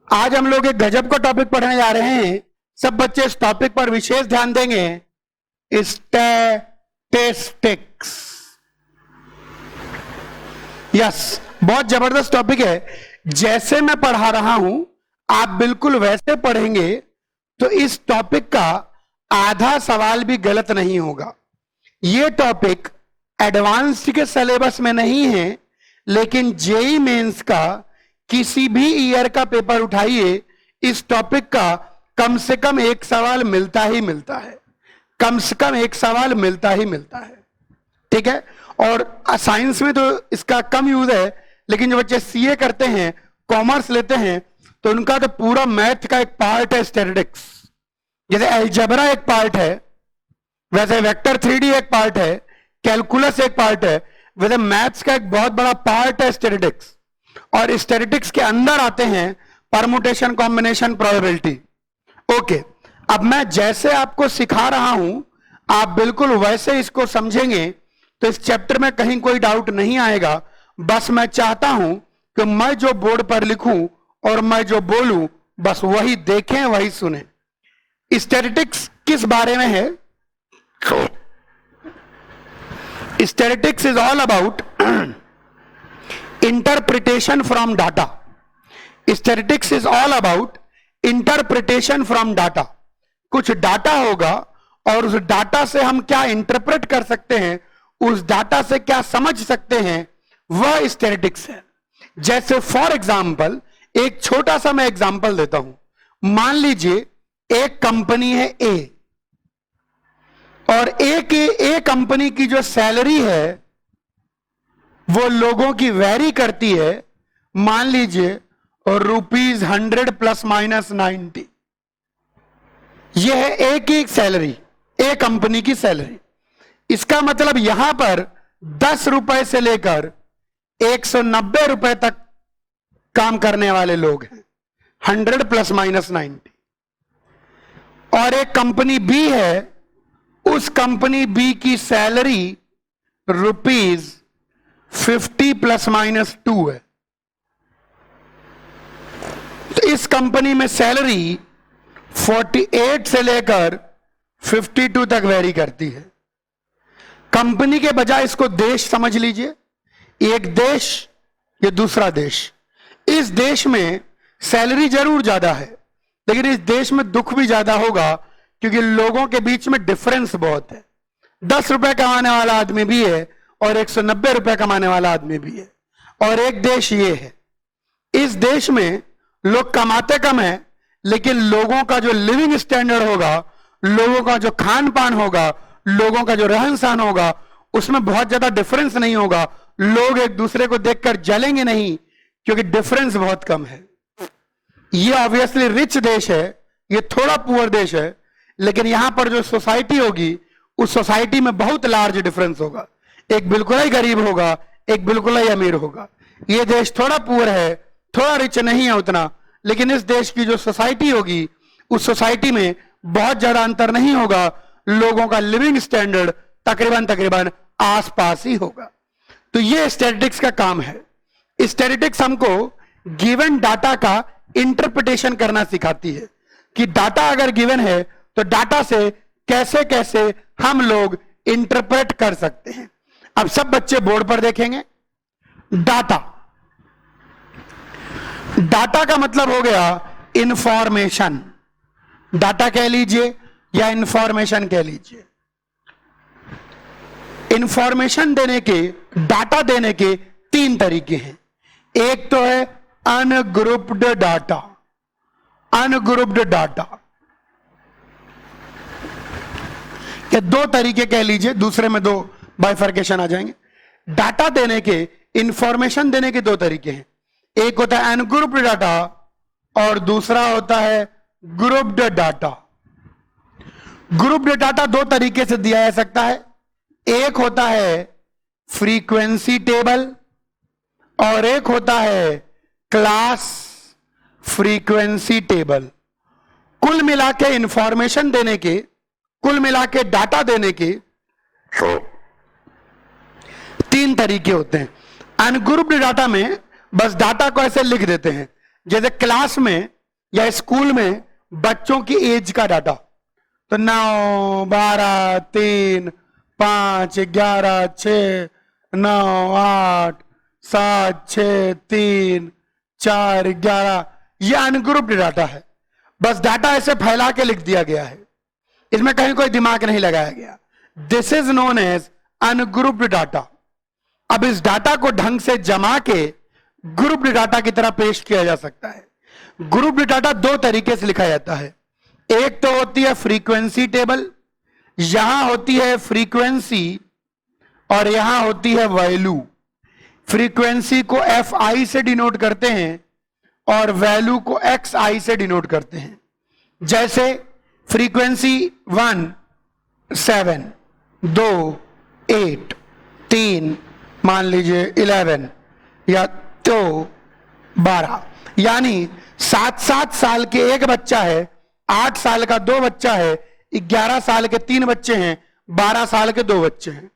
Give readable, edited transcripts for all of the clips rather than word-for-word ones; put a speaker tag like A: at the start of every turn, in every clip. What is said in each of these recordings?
A: आज हम लोग एक गजब का टॉपिक पढ़ने जा रहे हैं। सब बच्चे इस टॉपिक पर विशेष ध्यान देंगे। स्टैटिस्टिक्स। यस, बहुत जबरदस्त टॉपिक है। जैसे मैं पढ़ा रहा हूं आप बिल्कुल वैसे पढ़ेंगे तो इस टॉपिक का आधा सवाल भी गलत नहीं होगा। यह टॉपिक एडवांस्ड के सिलेबस में नहीं है, लेकिन जेई मेंस का किसी भी ईयर का पेपर उठाइए, इस टॉपिक का कम से कम एक सवाल मिलता ही मिलता है। कम से कम एक सवाल मिलता ही मिलता है। ठीक है। और साइंस में तो इसका कम यूज है, लेकिन जो बच्चे सीए करते हैं, कॉमर्स लेते हैं, तो उनका तो पूरा मैथ का एक पार्ट है स्टैटिस्टिक्स। जैसे अलजेब्रा एक पार्ट है, वैसे वेक्टर 3D एक पार्ट है, कैलकुलस एक पार्ट है, वैसे मैथ्स का एक बहुत बड़ा पार्ट है स्टैटिस्टिक्स। और स्टैटिस्टिक्स के अंदर आते हैं परमुटेशन, कॉम्बिनेशन, प्रोबेबिलिटी। ओके, अब मैं जैसे आपको सिखा रहा हूं आप बिल्कुल वैसे इसको समझेंगे तो इस चैप्टर में कहीं कोई डाउट नहीं आएगा। बस मैं चाहता हूं कि मैं जो बोर्ड पर लिखूं और मैं जो बोलूं बस वही देखें, वही सुने। स्टैटिस्टिक्स किस बारे में है? Statistics is all about interpretation from data. Statistics is all about interpretation from data. कुछ डाटा होगा और उस डाटा से हम क्या इंटरप्रेट कर सकते हैं, उस डाटा से क्या समझ सकते हैं, वह स्टैटिस्टिक्स है। जैसे फॉर एग्जांपल एक छोटा सा मैं एग्जांपल देता हूं। मान लीजिए एक कंपनी है ए, और ए कंपनी की जो सैलरी है वो लोगों की वेरी करती है। मान लीजिए ₹100 ± 90। यह है ए की सैलरी, ए कंपनी की सैलरी। इसका मतलब यहां पर 10 रुपए से लेकर 190 रुपए तक काम करने वाले लोग हैं, 100 ± 90। और एक कंपनी बी है, उस कंपनी बी की सैलरी ₹50 ± 2 है। तो इस कंपनी में सैलरी 48 से लेकर 52 तक वेरी करती है। कंपनी के बजाय इसको देश समझ लीजिए। एक देश, ये दूसरा देश। इस देश में सैलरी जरूर ज्यादा है, लेकिन इस देश में दुख भी ज्यादा होगा, क्योंकि लोगों के बीच में डिफरेंस बहुत है। 10 रुपए कमाने वाला आदमी भी है और 190 रुपए कमाने वाला आदमी भी है। और एक देश ये है, इस देश में लोग कमाते कम है, लेकिन लोगों का जो लिविंग स्टैंडर्ड होगा, लोगों का जो खान पान होगा, लोगों का जो रहन सहन होगा, उसमें बहुत ज्यादा डिफरेंस नहीं होगा। लोग एक दूसरे को देखकर जलेंगे नहीं, क्योंकि डिफरेंस बहुत कम है। ये ऑब्वियसली रिच देश है, ये थोड़ा पुअर देश है, लेकिन यहां पर जो सोसाइटी होगी उस सोसाइटी में बहुत लार्ज डिफरेंस होगा। एक बिल्कुल ही गरीब होगा, एक बिल्कुल ही अमीर होगा। ये देश थोड़ा पुअर है, थोड़ा रिच नहीं है उतना, लेकिन इस देश की जो सोसाइटी होगी उस सोसाइटी में बहुत ज्यादा अंतर नहीं होगा। लोगों का लिविंग स्टैंडर्ड तकरीबन आसपास ही होगा। तो ये स्टैटिस्टिक्स का काम है। स्टैटिस्टिक्स हमको गिवन डाटा का इंटरप्रिटेशन करना सिखाती है कि डाटा अगर गिवन है तो डाटा से कैसे कैसे हम लोग इंटरप्रेट कर सकते हैं। अब सब बच्चे बोर्ड पर देखेंगे। डाटा, डाटा का मतलब हो गया इंफॉर्मेशन। डाटा कह लीजिए या इंफॉर्मेशन कह लीजिए। इंफॉर्मेशन देने के, डाटा देने के 3 तरीके हैं। एक तो है अनग्रुप्ड डाटा। अनग्रुप्ड डाटा के 2 तरीके कह लीजिए, दूसरे में 2 बाइफर्केशन आ जाएंगे। डाटा देने के, इंफॉर्मेशन देने के 2 तरीके हैं। एक होता है अनग्रुप्ड डाटा और दूसरा होता है ग्रुप्ड डाटा। ग्रुप्ड डाटा 2 तरीके से दिया जा सकता है। एक होता है फ्रीक्वेंसी टेबल और एक होता है क्लास फ्रीक्वेंसी टेबल। कुल मिला के इंफॉर्मेशन देने के, कुल मिला के डाटा देने के 3 तरीके होते हैं। अनग्रुप्ड डाटा में बस डाटा को ऐसे लिख देते हैं, जैसे क्लास में या स्कूल में बच्चों की एज का डाटा, तो 9, 12, 3, 5, 11, 6, 9, 8, 7, 6, 3, 4, 11, ये अनग्रुप्ड डाटा है। बस डाटा ऐसे फैला के लिख दिया गया है, इसमें कहीं कोई दिमाग नहीं लगाया गया। This is known as ungrouped data. अब इस डाटा को ढंग से जमा के ग्रुप्ड डाटा की तरह पेश किया जा सकता है। ग्रुप्ड डाटा दो तरीके से लिखा जाता है। एक तो होती है फ्रीक्वेंसी टेबल, यहां होती है फ्रीक्वेंसी और यहां होती है वैल्यू। फ्रीक्वेंसी को एफ आई से डिनोट करते हैं और वैल्यू को एक्स आई से डिनोट करते हैं। जैसे फ्रीक्वेंसी 1 7, 2 8, 3 मान लीजिए 11 या तो 12, यानी 7 साल के एक बच्चा है, 8 साल का 2 बच्चा है, 11 साल के 3 बच्चे हैं, 12 साल के 2 बच्चे हैं।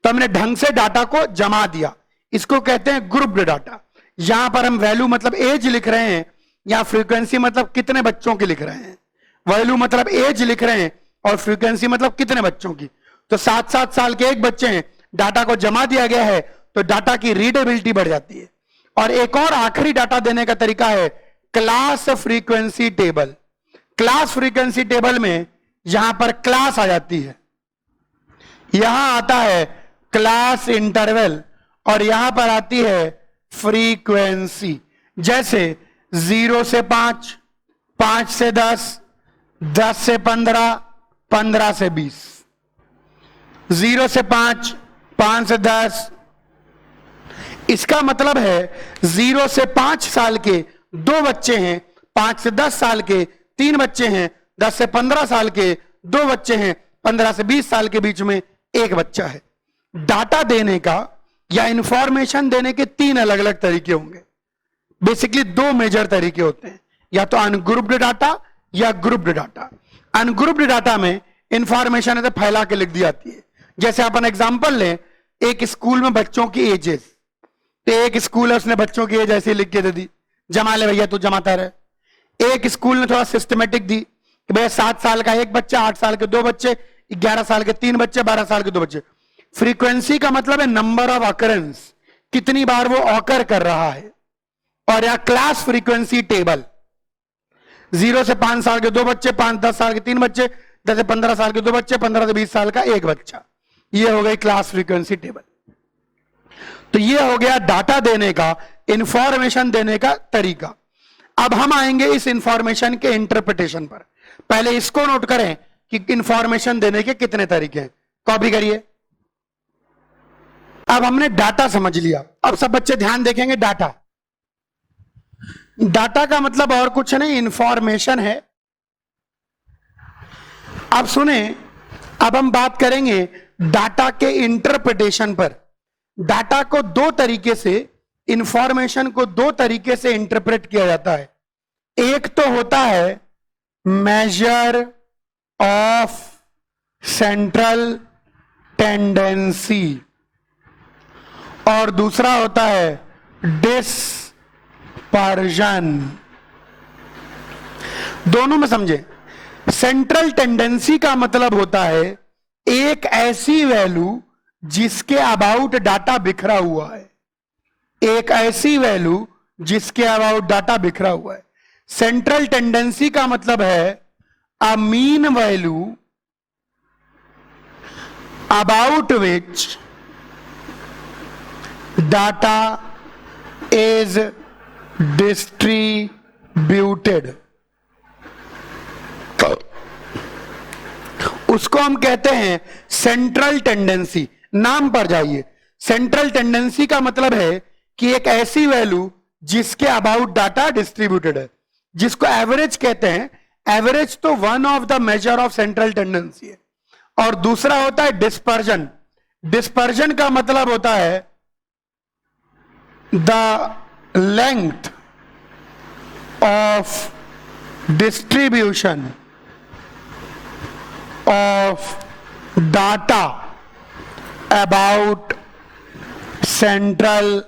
A: तो हमने ढंग से डाटा को जमा दिया, इसको कहते हैं ग्रुप्ड डाटा। यहां पर हम वैल्यू मतलब एज लिख रहे हैं, या फ्रीक्वेंसी मतलब कितने बच्चों की लिख रहे हैं। वैल्यू मतलब एज लिख रहे हैं और फ्रीक्वेंसी मतलब कितने बच्चों की। तो 7 साल के एक बच्चे हैं, डाटा को जमा दिया गया है तो डाटा की रीडेबिलिटी बढ़ जाती है। और एक और आखिरी डाटा देने का तरीका है class frequency table. Class frequency table में यहां पर क्लास आ जाती है, यहां आता है क्लास इंटरवल और यहां पर आती है फ्रीक्वेंसी। जैसे 0 से 5, 5 से 10, 10 से 15, 15 से 20। 0 से 5, 5 से 10, इसका मतलब है 0 से 5 साल के 2 बच्चे हैं, 5 से 10 साल के 3 बच्चे हैं, 10 से 15 साल के 2 बच्चे हैं, 15 से 20 साल के बीच में एक बच्चा है। डाटा देने का या इंफॉर्मेशन देने के 3 अलग अलग तरीके होंगे। बेसिकली 2 मेजर तरीके होते हैं, या तो अनग्रुप्ड डाटा या ग्रुप्ड डाटा। अनग्रुप्ड डाटा में इंफॉर्मेशन ऐसे फैला के लिख दी जाती है। जैसे अपन एग्जांपल लें, एक स्कूल में बच्चों की एजेस, तो एक स्कूल है उसने बच्चों की एज ऐसे लिख के दे दी, जमा ले भैया तू जमाता रहे। एक स्कूल ने थोड़ा सिस्टमेटिक दी कि भैया 7 साल का एक बच्चा, 8 साल के 2 बच्चे, 11 साल के 3 बच्चे, 12 साल के 2 बच्चे। फ्रीक्वेंसी का मतलब है नंबर ऑफ ऑकरेंस, कितनी बार वो ऑकर कर रहा है। और यह क्लास फ्रीक्वेंसी टेबल, 0 से 5 साल के 2 बच्चे, 5-10 साल के 3 बच्चे, 10 से 15 साल के 2 बच्चे, 15 से 20 साल का एक बच्चा। ये हो गई क्लास फ्रीक्वेंसी टेबल। तो ये हो गया डाटा देने का, इंफॉर्मेशन देने का तरीका। अब हम आएंगे इस इंफॉर्मेशन के इंटरप्रिटेशन पर। पहले इसको नोट करें कि इंफॉर्मेशन देने के कितने तरीके हैं, कॉपी करिए। अब हमने डाटा समझ लिया, अब सब बच्चे ध्यान देखेंगे। डाटा, डाटा का मतलब और कुछ नहीं, इंफॉर्मेशन है। अब सुने, अब हम बात करेंगे डाटा के इंटरप्रिटेशन पर। डाटा को 2 तरीके से, इंफॉर्मेशन को 2 तरीके से इंटरप्रेट किया जाता है। एक तो होता है मेजर ऑफ सेंट्रल टेंडेंसी और दूसरा होता है डिस्पर्जन। दोनों में समझे। सेंट्रल टेंडेंसी का मतलब होता है एक ऐसी वैल्यू जिसके अबाउट डाटा बिखरा हुआ है, एक ऐसी वैल्यू जिसके अबाउट डाटा बिखरा हुआ है। सेंट्रल टेंडेंसी का मतलब है a mean value about which data is distributed, उसको हम कहते हैं सेंट्रल टेंडेंसी। नाम पर जाइए, सेंट्रल टेंडेंसी का मतलब है कि एक ऐसी वैल्यू जिसके अबाउट डाटा डिस्ट्रीब्यूटेड है, जिसको एवरेज कहते हैं। एवरेज तो one of the measure of central tendency है। और दूसरा होता है डिस्पर्जन। डिस्पर्जन का मतलब होता है the length of distribution of data about central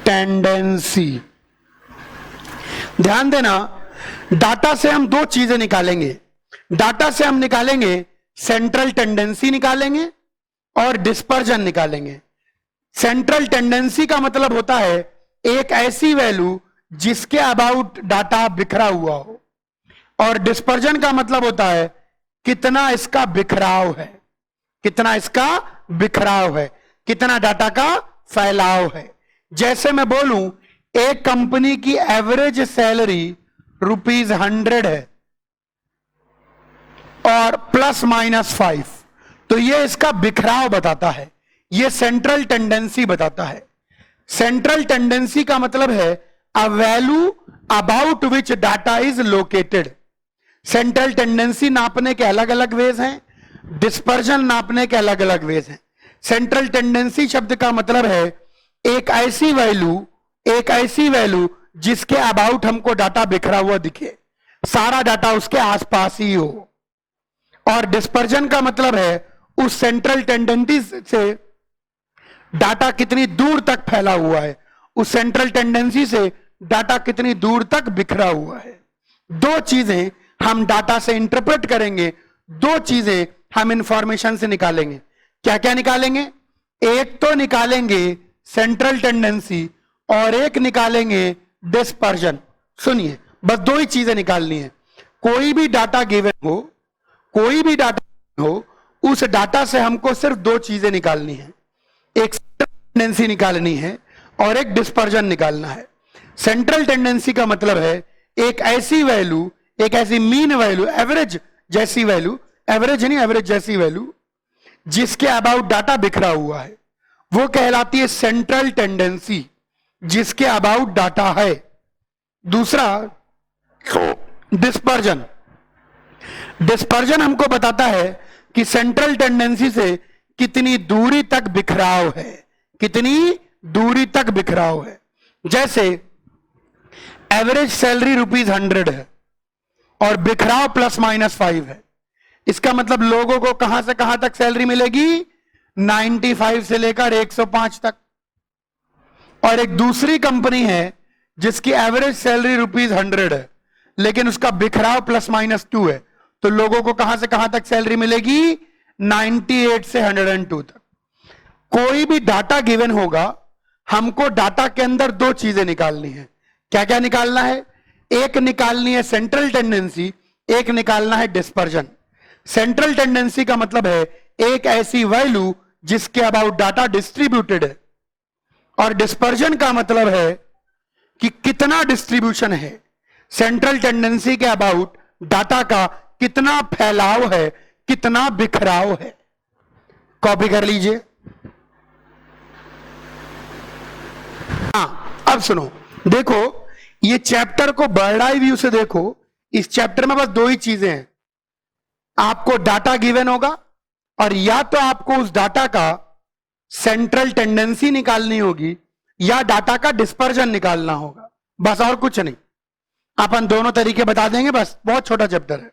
A: tendency. ध्यान देना, डाटा से हम दो चीजें निकालेंगे। डाटा से हम निकालेंगे सेंट्रल टेंडेंसी निकालेंगे और डिस्पर्जन निकालेंगे। सेंट्रल टेंडेंसी का मतलब होता है एक ऐसी वैल्यू जिसके अबाउट डाटा बिखरा हुआ हो, और डिस्पर्जन का मतलब होता है कितना इसका बिखराव है, कितना इसका बिखराव है, कितना डाटा का फैलाव है। जैसे मैं बोलूं एक कंपनी की एवरेज सैलरी ₹100 है और +-5, तो ये इसका बिखराव बताता है, ये सेंट्रल टेंडेंसी बताता है। सेंट्रल टेंडेंसी का मतलब है a value about which data is located. Central tendency नापने के अलग अलग वेज हैं, डिस्पर्जन नापने के अलग अलग वेज हैं। सेंट्रल टेंडेंसी शब्द का मतलब है एक ऐसी वैल्यू जिसके अबाउट हमको डाटा बिखरा हुआ दिखे, सारा डाटा उसके आसपास ही हो। और डिस्पर्जन का मतलब है उस सेंट्रल टेंडेंसी से डाटा कितनी दूर तक फैला हुआ है, उस सेंट्रल टेंडेंसी से डाटा कितनी दूर तक बिखरा हुआ है। दो चीजें हम डाटा से इंटरप्रेट करेंगे, दो चीजें हम इंफॉर्मेशन से निकालेंगे। क्या क्या निकालेंगे? एक तो निकालेंगे सेंट्रल टेंडेंसी और एक निकालेंगे डिस्पर्जन। सुनिए, बस दो ही चीजें निकालनी है। कोई भी डाटा गिवन हो, कोई भी डाटा हो, उस डाटा से हमको सिर्फ दो चीजें निकालनी है, एक सेंट्रल टेंडेंसी निकालनी है और एक डिस्पर्जन निकालना है। सेंट्रल टेंडेंसी का मतलब है एक ऐसी वैल्यू, एक ऐसी मीन वैल्यू, एवरेज जैसी वैल्यू, एवरेज नहीं एवरेज जैसी वैल्यू जिसके अबाउट डाटा बिखरा हुआ है, वो कहलाती है सेंट्रल टेंडेंसी, जिसके अबाउट डाटा है। दूसरा डिस्पर्जन। डिस्पर्जन हमको बताता है कि सेंट्रल टेंडेंसी से कितनी दूरी तक बिखराव है, कितनी दूरी तक बिखराव है। जैसे एवरेज सैलरी ₹100 है और बिखराव +-5 है, इसका मतलब लोगों को कहां से कहां तक सैलरी मिलेगी? 95 से लेकर 105 तक। और एक दूसरी कंपनी है जिसकी एवरेज सैलरी ₹100 है लेकिन उसका बिखराव +-2 है, तो लोगों को कहां से कहां तक सैलरी मिलेगी? 98 से 102 तक। कोई भी डाटा गिवन होगा, हमको डाटा के अंदर दो चीजें निकालनी है। क्या क्या निकालना है? एक निकालनी है सेंट्रल टेंडेंसी, एक निकालना है डिस्पर्जन। सेंट्रल टेंडेंसी का मतलब है एक ऐसी वैल्यू जिसके अबाउट डाटा डिस्ट्रीब्यूटेड है, और डिस्पर्जन का मतलब है कि कितना डिस्ट्रीब्यूशन है, सेंट्रल टेंडेंसी के अबाउट डाटा का कितना फैलाव है, कितना बिखराव है। कॉपी कर लीजिए। अब सुनो, देखो ये चैप्टर को बर्ड आई व्यू से देखो। इस चैप्टर में बस दो ही चीजें हैं, आपको डाटा गिवन होगा और या तो आपको उस डाटा का सेंट्रल टेंडेंसी निकालनी होगी या डाटा का डिस्पर्जन निकालना होगा, बस और कुछ नहीं। अपन दोनों तरीके बता देंगे, बस बहुत छोटा चैप्टर है।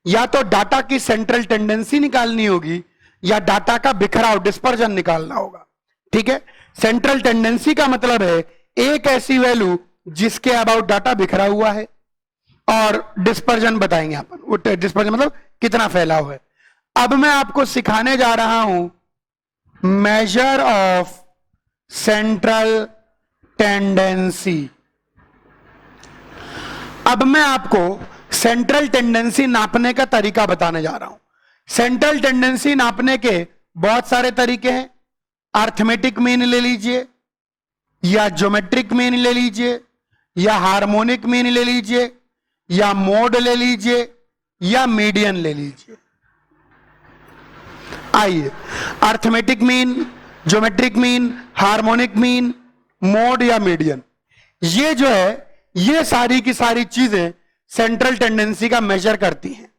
A: या तो डाटा की सेंट्रल टेंडेंसी निकालनी होगी या डाटा का बिखराव डिस्पर्जन निकालना होगा। ठीक है? सेंट्रल टेंडेंसी का मतलब है एक ऐसी वैल्यू जिसके अबाउट डाटा बिखरा हुआ है, और डिस्पर्जन बताएंगे अपन, वो डिस्पर्जन मतलब कितना फैलाव है। अब मैं आपको सिखाने जा रहा हूं मेजर ऑफ सेंट्रल टेंडेंसी। अब मैं आपको सेंट्रल टेंडेंसी नापने का तरीका बताने जा रहा हूं। सेंट्रल टेंडेंसी नापने के बहुत सारे तरीके हैं। अर्थमेटिक मीन ले लीजिए, या ज्योमेट्रिक मीन ले लीजिए, या हार्मोनिक मीन ले लीजिए, या मोड ले लीजिए, या मीडियन ले लीजिए। आइए, arithmetic mean, geometric mean, harmonic mean, mode या मीडियन, ये जो है ये सारी की सारी चीजें सेंट्रल टेंडेंसी का मेजर करती हैं।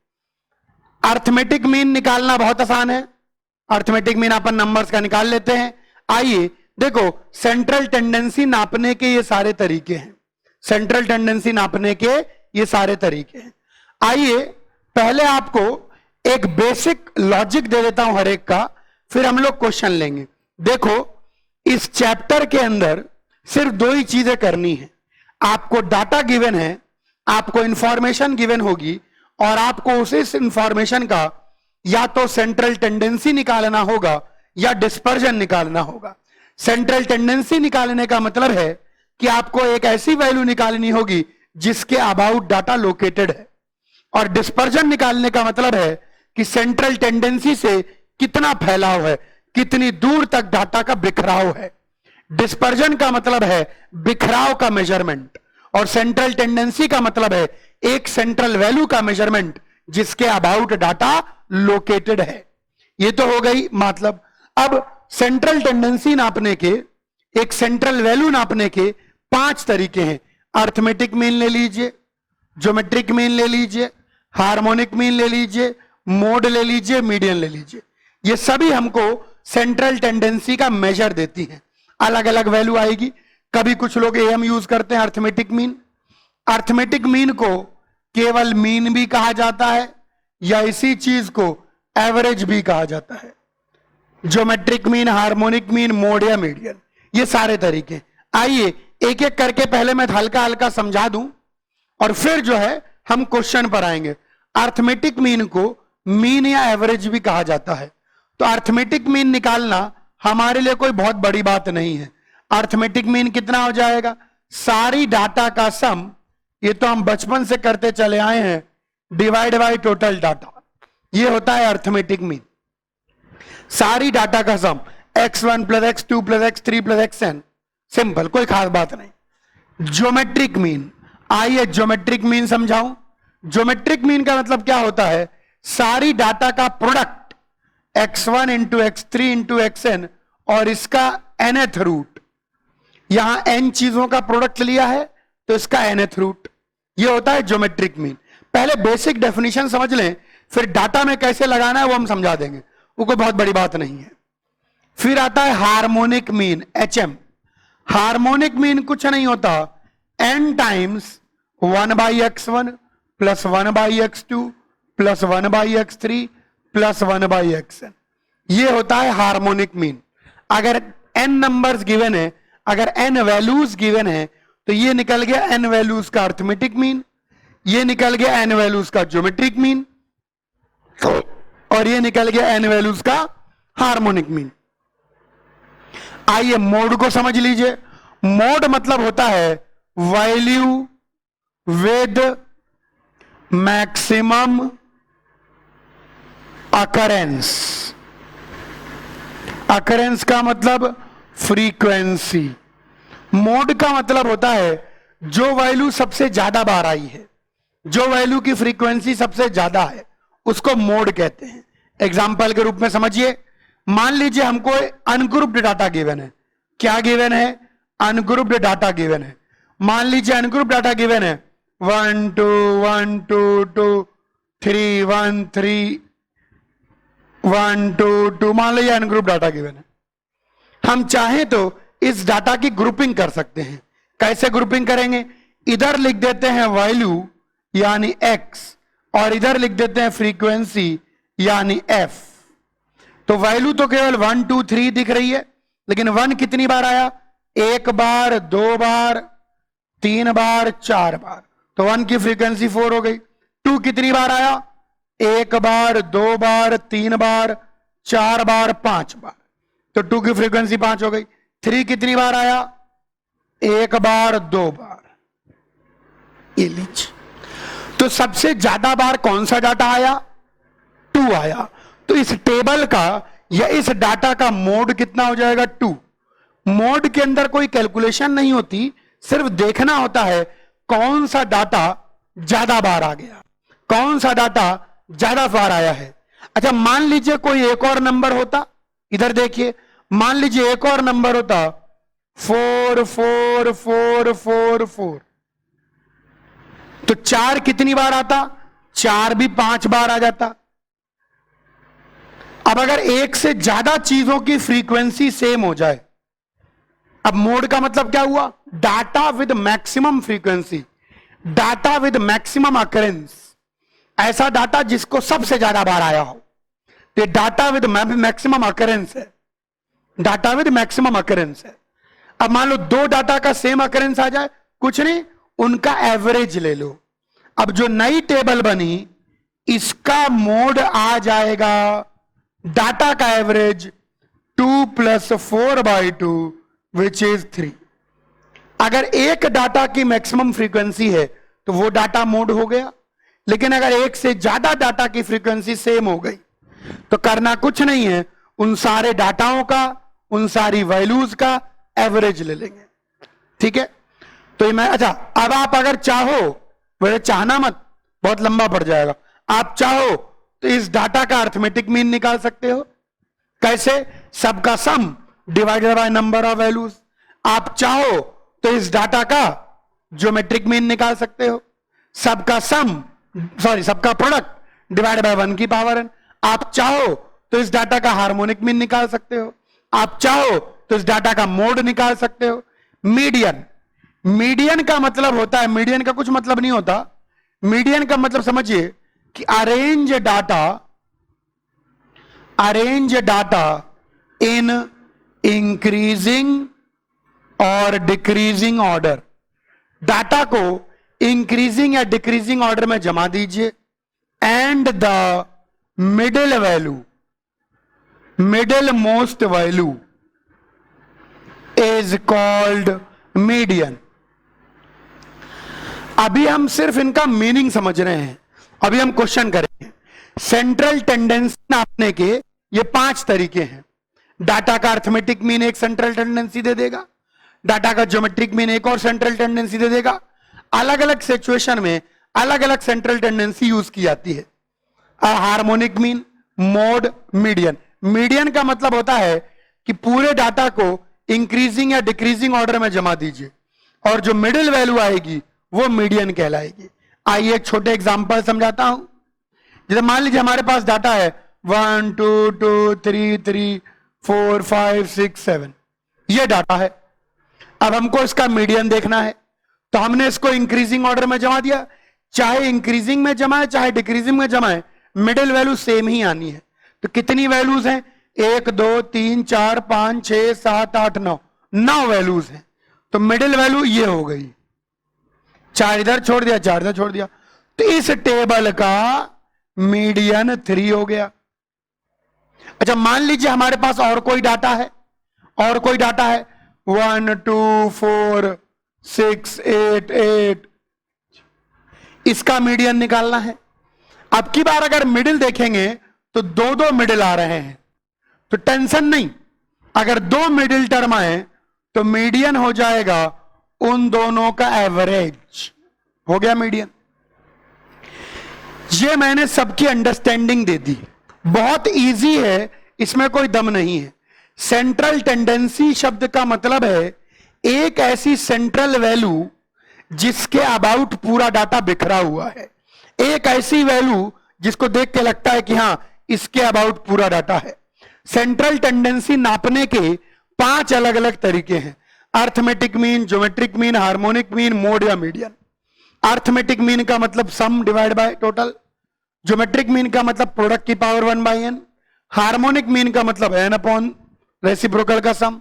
A: अर्थमेटिक मीन निकालना बहुत आसान है। अर्थमेटिक मीन अपन नंबर्स का निकाल लेते हैं। आइए देखो, सेंट्रल टेंडेंसी नापने के ये सारे तरीके हैं। सेंट्रल टेंडेंसी नापने के ये सारे तरीके हैं। आइए पहले आपको एक बेसिक लॉजिक दे देता हूं हर एक का, फिर हम लोग क्वेश्चन लेंगे। देखो, इस चैप्टर के अंदर सिर्फ दो ही चीजें करनी है। आपको डाटा गिवन है, आपको इंफॉर्मेशन गिवन होगी और आपको उस इंफॉर्मेशन का या तो सेंट्रल टेंडेंसी निकालना होगा या डिस्पर्जन निकालना होगा। सेंट्रल टेंडेंसी निकालने का मतलब है कि आपको एक ऐसी वैल्यू निकालनी होगी जिसके अबाउट डाटा लोकेटेड है, और डिस्पर्जन निकालने का मतलब है कि सेंट्रल टेंडेंसी से कितना फैलाव है, कितनी दूर तक डाटा का बिखराव है। डिस्पर्जन का मतलब है बिखराव का मेजरमेंट, और सेंट्रल टेंडेंसी का मतलब है एक सेंट्रल वैल्यू का मेजरमेंट जिसके अबाउट डाटा लोकेटेड है। ये तो हो गई मतलब। अब सेंट्रल टेंडेंसी नापने के, एक सेंट्रल वैल्यू नापने के 5 तरीके हैं। अर्थमेटिक मीन ले लीजिए, ज्योमेट्रिक मीन ले लीजिए, हार्मोनिक मीन ले लीजिए, मोड ले लीजिए, मीडियन ले लीजिए। ये सभी हमको सेंट्रल टेंडेंसी का मेजर देती हैं। अलग अलग वैल्यू आएगी। कभी कुछ लोग एम यूज करते हैं अर्थमेटिक मीन। अर्थमेटिक मीन को केवल मीन भी कहा जाता है या इसी चीज को एवरेज भी कहा जाता है। Geometric mean, harmonic mean, mode या मीडियन, ये सारे तरीके। आइए एक एक करके पहले मैं हल्का हल्का समझा दूं और फिर जो है हम क्वेश्चन पर आएंगे। अर्थमेटिक मीन को मीन या एवरेज भी कहा जाता है। तो अर्थमेटिक मीन निकालना हमारे लिए कोई बहुत बड़ी बात नहीं है। अर्थमेटिक मीन कितना हो जाएगा? सारी डाटा का सम, ये तो हम बचपन से करते चले आए हैं, डिवाइड बाय टोटल डाटा, ये होता है अर्थमेटिक मीन। सारी डाटा का सम x1 plus x2 plus x3 plus xn, simple, कोई खास बात नहीं। ज्योमेट्रिक मीन, आइए ज्योमेट्रिक मीन समझाऊं। ज्योमेट्रिक मीन का मतलब क्या होता है? सारी डाटा का product x1 into x3 into xn और इसका nth रूट। यहां n चीजों का प्रोडक्ट लिया है तो इसका nth रूट, ये होता है ज्योमेट्रिक मीन। पहले बेसिक डेफिनेशन समझ लें, फिर डाटा में कैसे लगाना है वो हम समझा देंगे, वो कोई बहुत बड़ी बात नहीं है। फिर आता है harmonic mean, HM। Harmonic mean कुछ नहीं होता, n times 1 by x1 plus 1 by x2 plus 1 by x3 plus 1 by xn, ये होता है हार्मोनिक मीन। अगर n नंबर्स गिवन है, अगर n वैल्यूज गिवन है, तो ये निकल गया n वैल्यूज का अर्थमेटिक मीन, ये निकल गया n वैल्यूज का ज्योमेट्रिक मीन, और ये निकल गया n वैल्यूज का हार्मोनिक मीन। आइए मोड को समझ लीजिए। मोड मतलब होता है value with maximum occurrence. Occurrence का मतलब फ्रीक्वेंसी। मोड का मतलब होता है जो वैल्यू सबसे ज्यादा बार आई है, जो वैल्यू की फ्रीक्वेंसी सबसे ज्यादा है, उसको मोड कहते हैं। एग्जाम्पल के रूप में समझिए, मान लीजिए हमको अनग्रुप्ड डाटा गिवन है। क्या गिवन है? अनग्रुप्ड डाटा गिवन है। मान लीजिए अनग्रुप्ड डाटा गिवन है 1 2 1 2 2 3 1 3 1 2 2, मान लीजिए अनग्रुप्ड डाटा गिवन है। हम चाहें तो इस डाटा की ग्रुपिंग कर सकते हैं। कैसे ग्रुपिंग करेंगे? इधर लिख देते हैं वैल्यू यानी x और इधर लिख देते हैं फ्रीक्वेंसी यानी f। तो वैल्यू तो केवल 1 2 3 दिख रही है, लेकिन 1 कितनी बार आया? 1 बार, 2 बार, 3 बार, 4 बार, तो 1 की फ्रीक्वेंसी 4 हो गई। 2 कितनी बार आया? 1 बार, 2 बार, 3 बार, 4 बार, 5 बार, तो 2 की फ्रीक्वेंसी 5 हो गई। 3 कितनी बार आया? 1 बार, 2 बार, ये लीजिए। तो सबसे ज्यादा बार कौन सा डाटा आया? 2 आया। तो इस टेबल का या इस डाटा का मोड कितना हो जाएगा? 2। मोड के अंदर कोई कैलकुलेशन नहीं होती, सिर्फ देखना होता है कौन सा डाटा ज्यादा बार आ गया, कौन सा डाटा ज्यादा बार आया है। अच्छा, मान लीजिए कोई एक और नंबर होता, इधर देखिए, मान लीजिए एक और नंबर होता 4 4 4 4 4, तो 4 कितनी बार आता? 4 भी 5 बार आ जाता। अब अगर एक से ज्यादा चीजों की फ्रीक्वेंसी सेम हो जाए, अब मोड का मतलब क्या हुआ? Data with maximum frequency, data with maximum occurrence, ऐसा डाटा जिसको सबसे ज्यादा बार आया हो। तो डाटा विद मैक्सिमम अकरेंस है, डाटा विद मैक्सिमम अकरेंस है। अब मान लो 2 डाटा का सेम अकरेंस आ जाए, कुछ नहीं, उनका एवरेज ले लो। अब जो नई टेबल बनी इसका मोड आ जाएगा डाटा का एवरेज 2 + 4/2 विच इज 3। अगर एक डाटा की मैक्सिमम फ्रीक्वेंसी है तो वो डाटा मोड हो गया, लेकिन अगर एक से ज्यादा डाटा की फ्रीक्वेंसी सेम हो गई तो करना कुछ नहीं है, उन सारे डाटाओं का, उन सारी वैल्यूज का एवरेज ले लेंगे। ठीक है, तो मैं अच्छा, अब आप अगर चाहो, वैसे चाहना मत, बहुत लंबा पड़ जाएगा, आप चाहो तो इस डाटा का अर्थमेटिक मीन निकाल सकते हो। कैसे? सबका सम divided by number of values. आप चाहो तो इस डाटा का ज्योमेट्रिक मीन निकाल सकते हो, सबका सबका प्रोडक्ट डिवाइड बाय 1 की पावर n। आप चाहो तो इस डाटा का हार्मोनिक मीन निकाल सकते हो, आप चाहो तो इस डाटा का मोड निकाल सकते हो। मीडियन का मतलब होता है, मीडियन का कुछ मतलब नहीं होता, मीडियन का मतलब समझिए कि अरेंज डाटा इन इंक्रीजिंग और डिक्रीजिंग ऑर्डर। डाटा को इंक्रीजिंग या डिक्रीजिंग ऑर्डर में जमा दीजिए and the middle most value is called median. अभी हम सिर्फ इनका मीनिंग समझ रहे हैं, अभी हम क्वेश्चन करेंगे। सेंट्रल टेंडेंसी नापने के ये 5 तरीके हैं। डाटा का अर्थमेटिक मीन एक सेंट्रल टेंडेंसी दे देगा, डाटा का ज्योमेट्रिक मीन एक और सेंट्रल टेंडेंसी दे देगा। अलग अलग सिचुएशन में अलग अलग सेंट्रल टेंडेंसी यूज की जाती है। Harmonic mean, mode, median. Median का मतलब होता है कि पूरे डाटा को इंक्रीजिंग या डिक्रीजिंग ऑर्डर में जमा दीजिए और जो मिडिल वैल्यू आएगी वो मीडियन कहलाएगी। आइए एक छोटे एग्जांपल समझाता हूं। जैसे मान लीजिए हमारे पास डाटा है 1 2 2 3 3 4 5 6 7, ये डाटा है। अब हमको इसका मीडियन देखना है, तो हमने इसको इंक्रीजिंग ऑर्डर में जमा दिया। चाहे इंक्रीजिंग में जमाए चाहे डिक्रीजिंग में जमाए, मिडिल वैल्यू सेम ही आनी है। तो कितनी वैल्यूज हैं? 1 2 3 4 5 6 7 8 9, 9 वैल्यूज हैं। तो मिडिल वैल्यू ये हो गई, 4 इधर छोड़ दिया, 4 इधर छोड़ दिया, तो इस टेबल का मीडियन 3 हो गया। अच्छा, मान लीजिए हमारे पास और कोई डाटा है, 1 2 4 6 8 8, इसका मीडियन निकालना है। अब की बार अगर मिडिल देखेंगे तो 2 मिडिल आ रहे हैं, तो टेंशन नहीं, अगर 2 मिडिल टर्म आए तो मीडियन हो जाएगा उन दोनों का एवरेज, हो गया मीडियन। ये मैंने सबकी अंडरस्टैंडिंग दे दी, बहुत इजी है, इसमें कोई दम नहीं है। सेंट्रल टेंडेंसी शब्द का मतलब है एक ऐसी सेंट्रल वैल्यू जिसके अबाउट पूरा डाटा बिखरा हुआ है, एक ऐसी वैल्यू जिसको देख के लगता है कि हां इसके अबाउट पूरा डाटा है। सेंट्रल टेंडेंसी नापने के 5 अलग अलग तरीके हैं। Arithmetic mean, geometric mean, harmonic mean, mode या मीडियन। अर्थमेटिक मीन का मतलब sum divide by total, geometric mean का मतलब प्रोडक्ट की पावर 1/n, हार्मोनिक मीन का मतलब n/, रेसिप्रोकल का सम।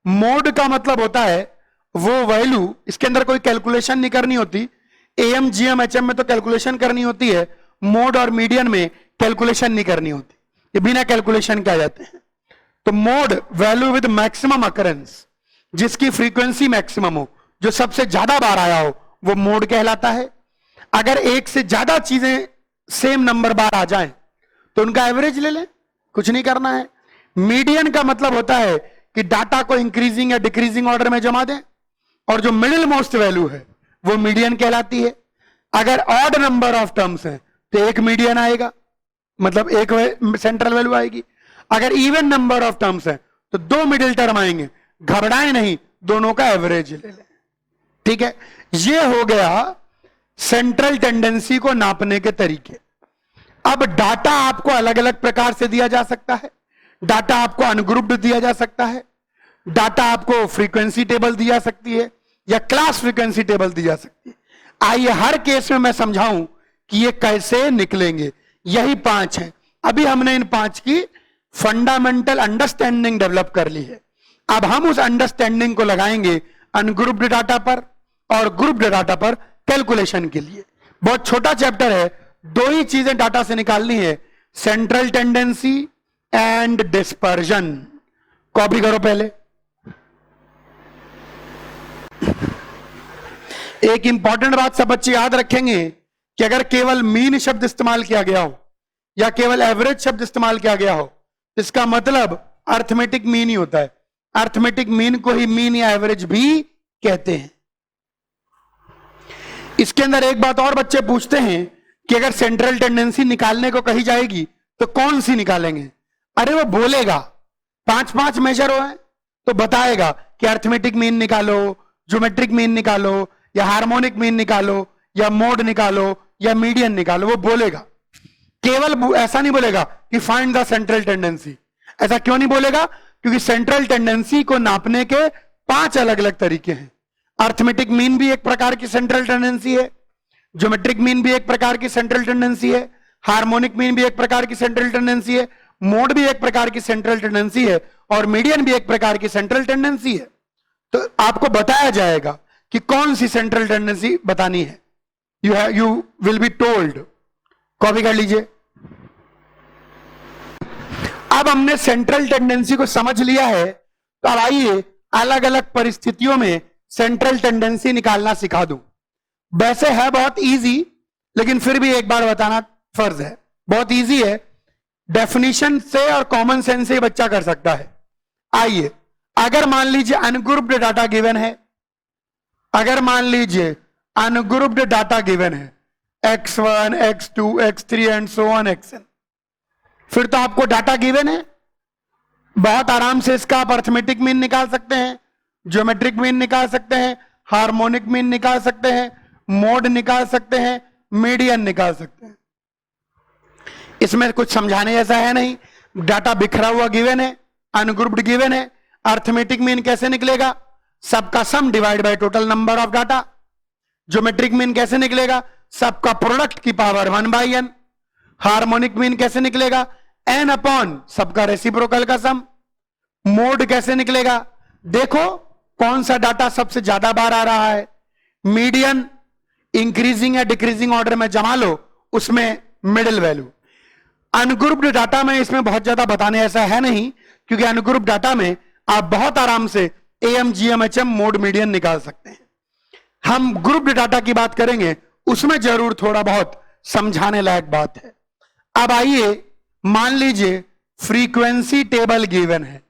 A: मोड का मतलब होता है वो वैल्यू, इसके अंदर कोई कैलकुलेशन नहीं करनी होती, AM GM HM में तो कैलकुलेशन करनी होती है, मोड और मीडियन में कैलकुलेशन नहीं करनी होती, ये बिना कैलकुलेशन के आ जाते हैं। तो mode value with maximum occurrence, जिसकी फ्रीक्वेंसी मैक्सिमम हो, जो सबसे ज्यादा बार आया हो, वो मोड कहलाता है। अगर एक से ज्यादा चीजें सेम नंबर बार आ जाएं तो उनका एवरेज ले लें, कुछ नहीं करना है। मीडियन का मतलब होता है कि डाटा को इंक्रीजिंग या डिक्रीजिंग ऑर्डर में जमा दें और जो मिडिल मोस्ट वैल्यू है वो मीडियन कहलाती है। अगर ऑड नंबर ऑफ टर्म्स है तो एक मीडियन आएगा, मतलब एक सेंट्रल वैल्यू आएगी। अगर इवन नंबर ऑफ टर्म्स है तो 2 मिडिल टर्म आएंगे, घबराएं नहीं, दोनों का एवरेज ले लें। ठीक है, ये हो गया सेंट्रल टेंडेंसी को नापने के तरीके। अब डाटा आपको अलग अलग प्रकार से दिया जा सकता है, डाटा आपको अनग्रुप्ड दिया जा सकता है, डाटा आपको फ्रीक्वेंसी टेबल दी जा सकती है या क्लास फ्रीक्वेंसी टेबल दी जा सकती है। आइए हर केस में मैं समझाऊं कि ये कैसे निकलेंगे। यही 5 हैं, अभी हमने इन 5 की फंडामेंटल अंडरस्टैंडिंग डेवलप कर ली है। अब हम उस अंडरस्टैंडिंग को लगाएंगे अनग्रुप्ड डाटा पर और ग्रुप्ड डाटा पर कैलकुलेशन के लिए। बहुत छोटा चैप्टर है, दो ही चीजें डाटा से निकालनी है, central tendency and dispersion. Copy करो पहले। एक इंपॉर्टेंट बात सब बच्चे याद रखेंगे कि अगर केवल मीन शब्द इस्तेमाल किया गया हो या केवल एवरेज शब्द इस्तेमाल किया गया हो, इसका मतलब अर्थमेटिक मीन ही होता है। अर्थमेटिक मीन को ही मीन या एवरेज भी कहते हैं। इसके अंदर एक बात और बच्चे पूछते हैं कि अगर सेंट्रल टेंडेंसी निकालने को कही जाएगी तो कौन सी निकालेंगे? अरे वो बोलेगा, 5 मेजर हो है तो बताएगा कि अर्थमेटिक मीन निकालो, ज्योमेट्रिक मीन निकालो, या हार्मोनिक मीन निकालो, या मोड निकालो, या मीडियन निकालो। वो बोलेगा, केवल ऐसा नहीं बोलेगा कि फाइंड द सेंट्रल टेंडेंसी। ऐसा क्यों नहीं बोलेगा? क्योंकि सेंट्रल टेंडेंसी को नापने के 5 अलग अलग तरीके हैं। अर्थमेटिक मीन भी एक प्रकार की सेंट्रल टेंडेंसी है, ज्योमेट्रिक मीन भी एक प्रकार की सेंट्रल टेंडेंसी है, हार्मोनिक मीन भी एक प्रकार की सेंट्रल टेंडेंसी है, मोड भी एक प्रकार की सेंट्रल टेंडेंसी है, और मीडियन भी एक प्रकार की सेंट्रल टेंडेंसी है। तो आपको बताया जाएगा कि कौन सी सेंट्रल टेंडेंसी बतानी है। You will be told. Copy कर लीजिए। अब हमने सेंट्रल टेंडेंसी को समझ लिया है, तो अब आइए अलग अलग परिस्थितियों में सेंट्रल टेंडेंसी निकालना सिखा दूं। वैसे है बहुत इजी, लेकिन फिर भी एक बार बताना फर्ज है। बहुत इजी है, डेफिनेशन से और कॉमन सेंस से बच्चा कर सकता है। आइए, अगर मान लीजिए अनग्रुप्ड डाटा गिवन है, अगर मान लीजिए अनग्रुप्ड डाटा गिवन है x1, x2, x3 and so on xn, फिर तो आपको डाटा गिवन है, बहुत आराम से इसका आप अर्थमेटिक मीन निकाल सकते हैं, ज्योमेट्रिक मीन निकाल सकते हैं, हार्मोनिक मीन निकाल सकते हैं, मोड निकाल सकते हैं, मीडियन निकाल सकते हैं। इसमें कुछ समझाने जैसा है नहीं। डाटा बिखरा हुआ गिवन है, अनग्रुप्ड गिवन है, अर्थमेटिक मीन कैसे निकलेगा? सबका sum divide by total number of data. Geometric mean कैसे निकलेगा? सबका प्रोडक्ट की पावर 1/n। हार्मोनिक मीन कैसे निकलेगा? n अपॉन सबका रेसिप्रोकल का सम। मोड कैसे निकलेगा? देखो कौन सा डाटा सबसे ज्यादा बार आ रहा है। मीडियन इंक्रीजिंग या डिक्रीजिंग ऑर्डर में जमा लो, उसमें मिडिल वैल्यू। अनग्रुप्ड डाटा में इसमें बहुत ज्यादा बताने ऐसा है नहीं, क्योंकि अनग्रुप्ड डाटा में आप बहुत आराम से AM, GM, HM, mode, median निकाल सकते हैं। हम ग्रुप्ड डाटा की बात करेंगे, उसमें जरूर थोड़ा बहुत समझाने लायक बात है। अब आइए, मान लीजिए फ्रीक्वेंसी टेबल गिवन है।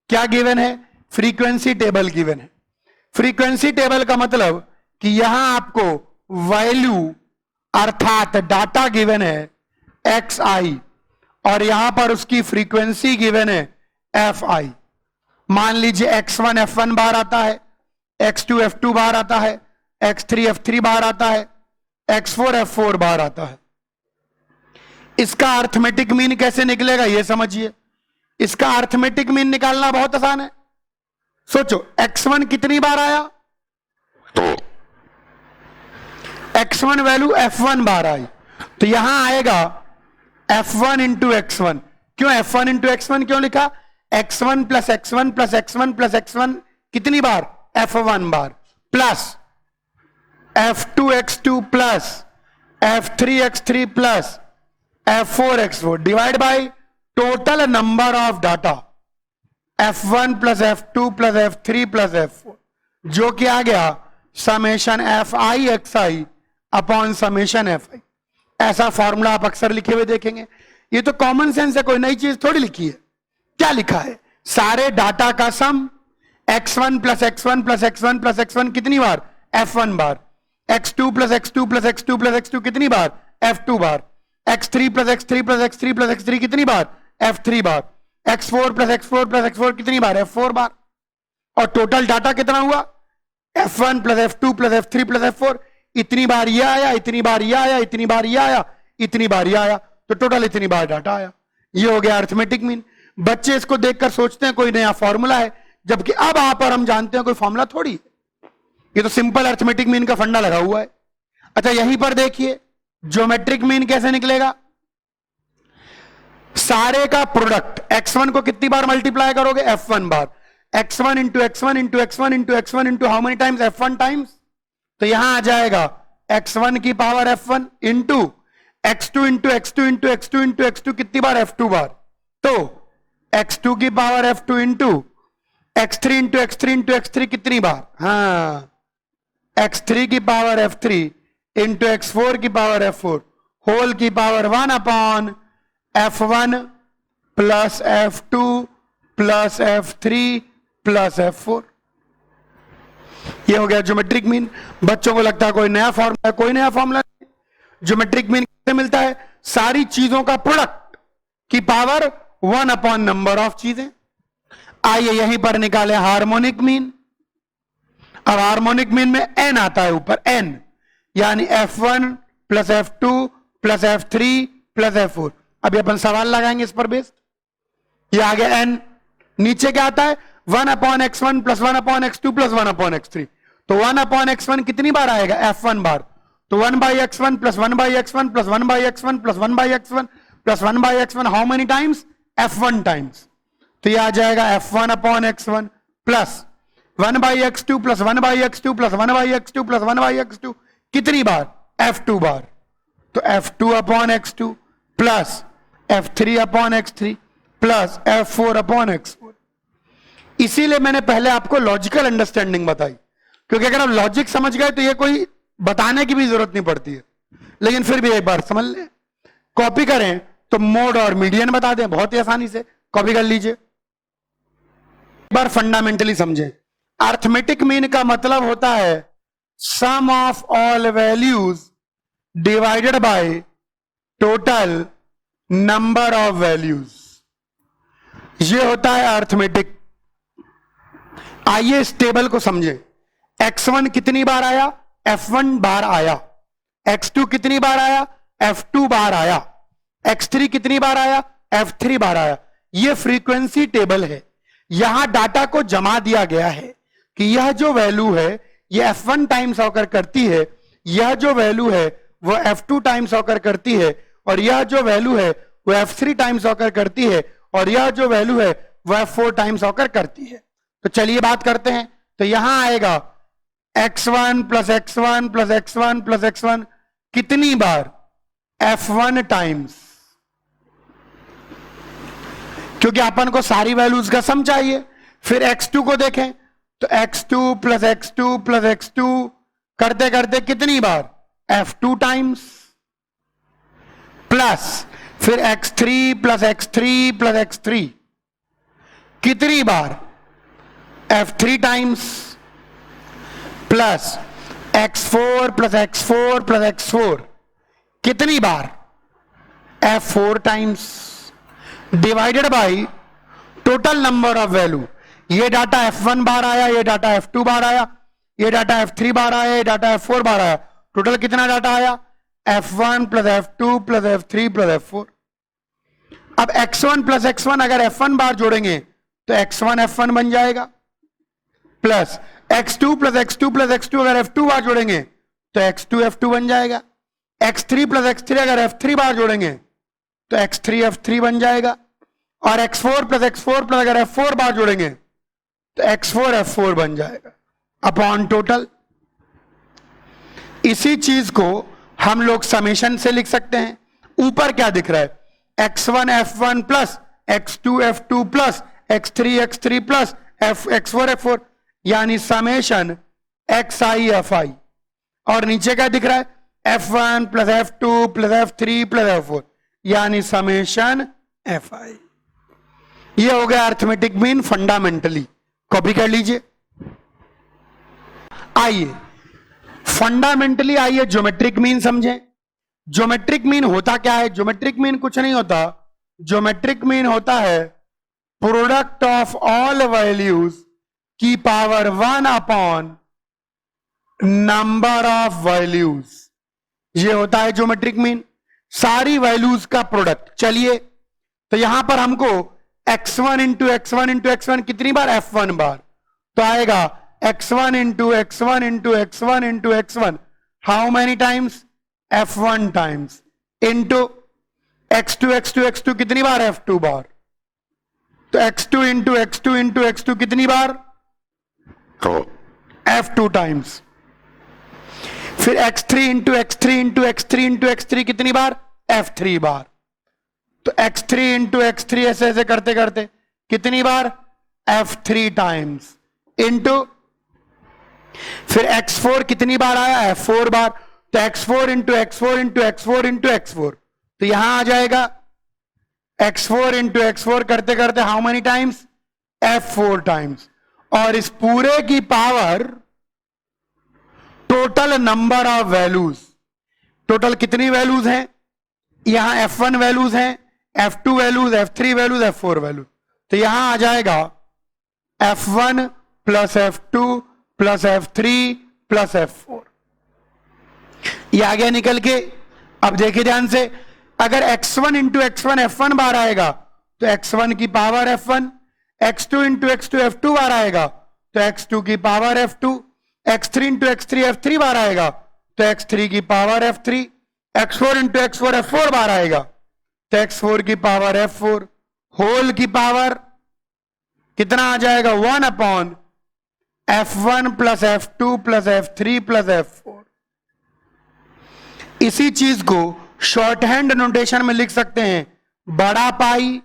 A: क्या गिवन है? फ्रीक्वेंसी टेबल गिवन है। फ्रीक्वेंसी टेबल का मतलब कि यहां आपको वैल्यू अर्थात डाटा गिवन है xi, और यहां पर उसकी फ्रीक्वेंसी गिवन है fi। मान लीजिए x1 f1 बार आता है, x2 f2 बार आता है, x3 f3 बार आता है, x4 f4 बार आता है। इसका अर्थमेटिक मीन कैसे निकलेगा यह समझिए। इसका अर्थमेटिक मीन निकालना बहुत आसान है। सोचो x1 कितनी बार आया? x1 वैल्यू f1 बार आई, तो यहां आएगा f1 इंटू x1। क्यों f1 इंटू x1 क्यों लिखा? x1 plus x1 plus x1 plus x1 कितनी बार? f1 bar, plus f2 x2 plus f3 x3 plus f4 x4 divide by total number of data f1 plus f2 plus f3 plus f4, जो कि आ गया summation fi xi upon summation fi। ऐसा formula आप अक्सर लिखे हुए देखेंगे। ये तो कॉमन सेंस है, कोई नई चीज थोड़ी लिखी है। क्या लिखा है? सारे डाटा का सम x1 plus x1 plus x1 plus x1 कितनी बार? f1 बार। x2 plus x2 plus x2 plus x2 कितनी बार? f2 बार। x3 plus x3 plus x3 plus x3 कितनी बार? f3 बार। x4 plus x4 plus x4 कितनी बार? f4 बार। और total data कितना हुआ? f1 plus f2 plus f3 plus f4। इतनी बार ये आया, इतनी बार ये आया, इतनी बार ये आया, इतनी बार ये आया, तो टोटल इतनी बार डाटा आया। ये हो गया अर्थमेटिक मीन। बच्चे इसको देखकर सोचते हैं कोई नया फॉर्मूला है, जबकि अब आप और हम जानते हैं कोई फॉर्मूला थोड़ी है, ये तो सिंपल अर्थमेटिक मीन का फंडा लगा हुआ है। अच्छा, यहीं पर देखिए ज्योमेट्रिक मीन कैसे निकलेगा। सारे का प्रोडक्ट x1 को कितनी बार मल्टीप्लाई करोगे? f1 bar. x1 into x1 into x1 into x1 into how many times? f1 times. तो यहां आ जाएगा x1 की power f1 into x2 into x2 into x2 into x2 कितनी बार f2 बार, तो x2 की power f2 into x3 into x3 into x3 कितनी बार, हाँ x3 की पावर f3 इंटू x4 की पावर f4 होल की power 1 upon f1 plus f2 plus f3 plus f4। ये हो गया ज्योमेट्रिक मीन। बच्चों को लगता है कोई नया फॉर्मूला, कोई नया फॉर्मूला नहीं। ज्योमेट्रिक मीन कैसे मिलता है, सारी चीजों का प्रोडक्ट की पावर 1 अपॉन नंबर ऑफ चीजें। आइए यहीं पर निकालें हार्मोनिक मीन। अब हार्मोनिक मीन में n आता है ऊपर, n यानी f1 plus f2 plus f3 plus f4। अभी अपन सवाल लगाएंगे इस पर बेस्ड। ये आ गया n, नीचे क्या आता है 1 upon x1 plus 1 upon x2 plus 1 upon x3। तो 1 अपॉन x1 कितनी बार आएगा, f1 बार। तो 1 by x1 plus 1 by x1 plus 1 by x1 plus 1 by x1 plus 1 by x1 how many times, f1 times. तो ये आ जाएगा f1 upon x1 plus 1 by x2 plus 1 by x2 plus 1 by x2 plus 1 by x2 कितनी बार, f2 बार। तो f2 upon x2 plus f3 upon x3 plus f4 upon x4। इसीलिए मैंने पहले आपको logical understanding बताई, क्योंकि अगर आप लॉजिक समझ गए तो ये कोई बताने की भी जरूरत नहीं पड़ती है। लेकिन फिर भी एक बार समझ लें, कॉपी करें तो मोड और मीडियन बता दें, बहुत ही आसानी से कॉपी कर लीजिए। एक बार फंडामेंटली समझें, अर्थमेटिक मीन का मतलब होता है sum of all values divided by total number of values, ये होता है अर्थमेटिक। आइए इस टेबल को समझें। x1 कितनी बार आया, f1 बार आया। x2 कितनी बार आया, f2 बार आया। x3 कितनी बार आया, f3 बार आया। यह फ्रीक्वेंसी टेबल है। यहां डाटा को जमा दिया गया है कि यह जो वैल्यू है यह f1 टाइम्स होकर करती है, यह जो वैल्यू है वह f2 टाइम्स होकर करती है, और यह जो वैल्यू है वह f3 टाइम्स होकर करती है, और यह जो वैल्यू है वह f4 टाइम्स होकर करती है। तो चलिए बात करते हैं। तो यहां आएगा x1 plus x1 plus x1 plus x1 कितनी बार, f1 टाइम्स, क्योंकि अपन को सारी वैल्यूज का सम चाहिए। फिर x2 को देखें तो x2 plus x2 plus x2 करते करते कितनी बार, f2 टाइम्स, प्लस फिर x3 plus x3 plus x3 कितनी बार, f3 times, plus x4 plus x4 plus x4 कितनी बार, f4 times, divided by total number of value. ये डाटा f1 बार आया, ये data f2 बार आया, ये डाटा f3 बार आया, ये डाटा f4 बार आया। टोटल कितना डाटा आया, f1 plus f2 plus f3 plus f4। अब x1 प्लस x1 अगर f1 बार जोड़ेंगे तो x1 f1 बन जाएगा, plus x2 plus x2 plus x2 अगर f2 बार जोड़ेंगे तो x2 f2 बन जाएगा। x3 प्लस x3 अगर f3 बार जोड़ेंगे तो x3 f3 बन जाएगा, और x4 प्लस x4 प्लस अगर f4 बार जोड़ेंगे तो x4 f4 बन जाएगा अपॉन टोटल। इसी चीज को हम लोग समेशन से लिख सकते हैं। ऊपर क्या दिख रहा है, x1 f1 plus x2 f2 plus x3 x3 plus x4 f4 यानी समेशन xi fi, और नीचे क्या दिख रहा है, f1 plus f2 plus f3 plus f4 यानी समेशन fi। ये हो गया अर्थमेटिक मीन फंडामेंटली, कॉपी कर लीजिए। आइए फंडामेंटली, आइए ज्योमेट्रिक मीन समझें। ज्योमेट्रिक मीन होता क्या है, ज्योमेट्रिक मीन कुछ नहीं होता, ज्योमेट्रिक मीन होता है प्रोडक्ट ऑफ ऑल वैल्यूज की power 1 upon number of values, ये होता है ज्योमेट्रिक मीन, सारी वैल्यूज का प्रोडक्ट। चलिए तो यहां पर हमको x1 into x1 into x1 कितनी बार, f1 बार, तो आएगा x1 into x1 into x1 into x1 how many times, f1 times, into x2 x2 x2 कितनी बार, f2 बार, तो x2 into x2 into x2 कितनी बार, f2 टाइम्स। फिर x3 into x3 into x3 into x3 कितनी बार? f3 बार। तो x3 into x3 ऐसे ऐसे करते करते कितनी बार? f3 टाइम्स इंटू फिर x4 कितनी बार आया? f4 बार। तो x4 into x4 into x4 into x4, तो यहां आ जाएगा x4 इंटू x4 करते करते how many times? f4 times. और इस पूरे की power total number of values, total कितनी वैल्यूज हैं? यहां f1 वैल्यूज हैं, f2 values, f3 values, f4 values. तो यहां आ जाएगा f1 plus f2 plus f3 plus f4। ये आ गया निकल के। अब देखिए ध्यान से, अगर x1 इंटू x1 f1 बार आएगा तो x1 की power f1, x2 into x2 f2 बार आएगा तो x2 की power f2, x3 into x3 f3 बार आएगा तो x3 की power f3, x4 into x4 f4 बार आएगा तो x4 की पावर f4, होल की पावर कितना आ जाएगा? 1 upon f1 plus f2 plus f3 plus f4। इसी चीज को शॉर्ट हैंड नोटेशन में लिख सकते हैं, बड़ा पाई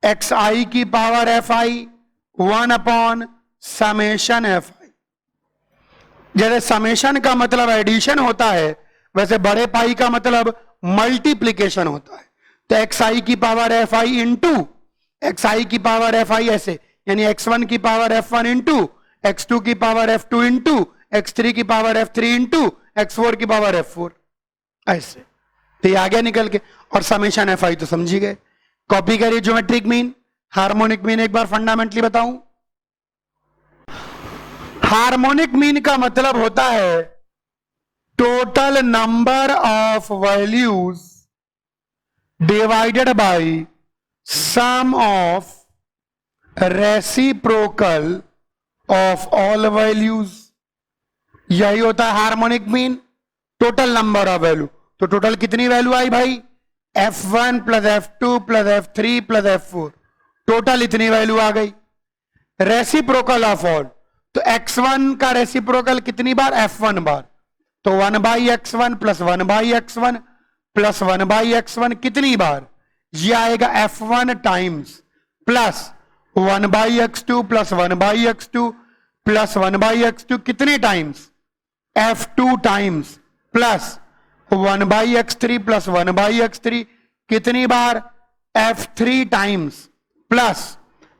A: xi की power fi 1 upon summation fi। जैसे समेशन का मतलब एडिशन होता है, वैसे बड़े पाई का मतलब मल्टीप्लीकेशन होता है। तो xi की पावर fi इंटू xi की पावर fi ऐसे, यानी x1 की पावर f1 इंटू x2 की पावर f2 इंटू x3 की पावर f3 इंटू x4 की पावर f4 ऐसे। तो ये आ गया निकल के। और समेशन fi तो समझी गए। कॉपी करिए ज्योमेट्रिक मीन, हार्मोनिक मीन एक बार फंडामेंटली बताऊं। हार्मोनिक मीन का मतलब होता है total number of values divided by sum of reciprocal of all values. यही होता है harmonic mean, total number of value. तो टोटल कितनी वैल्यू आई भाई? f1 plus f2 plus f3 plus f4, total इतनी वैल्यू आ गई। रेसिप्रोकल ऑफ ऑल, तो x1 का रेसिप्रोकल कितनी बार? f1 बार। तो 1 by x1 plus 1 by x1 plus 1 by x1 कितनी बार? ये आएगा f1 times plus 1 by x2 plus 1 by x2 plus 1 by x2 कितने times? f2 times plus 1 by x3 plus 1 by x3 कितनी बार? f3 times plus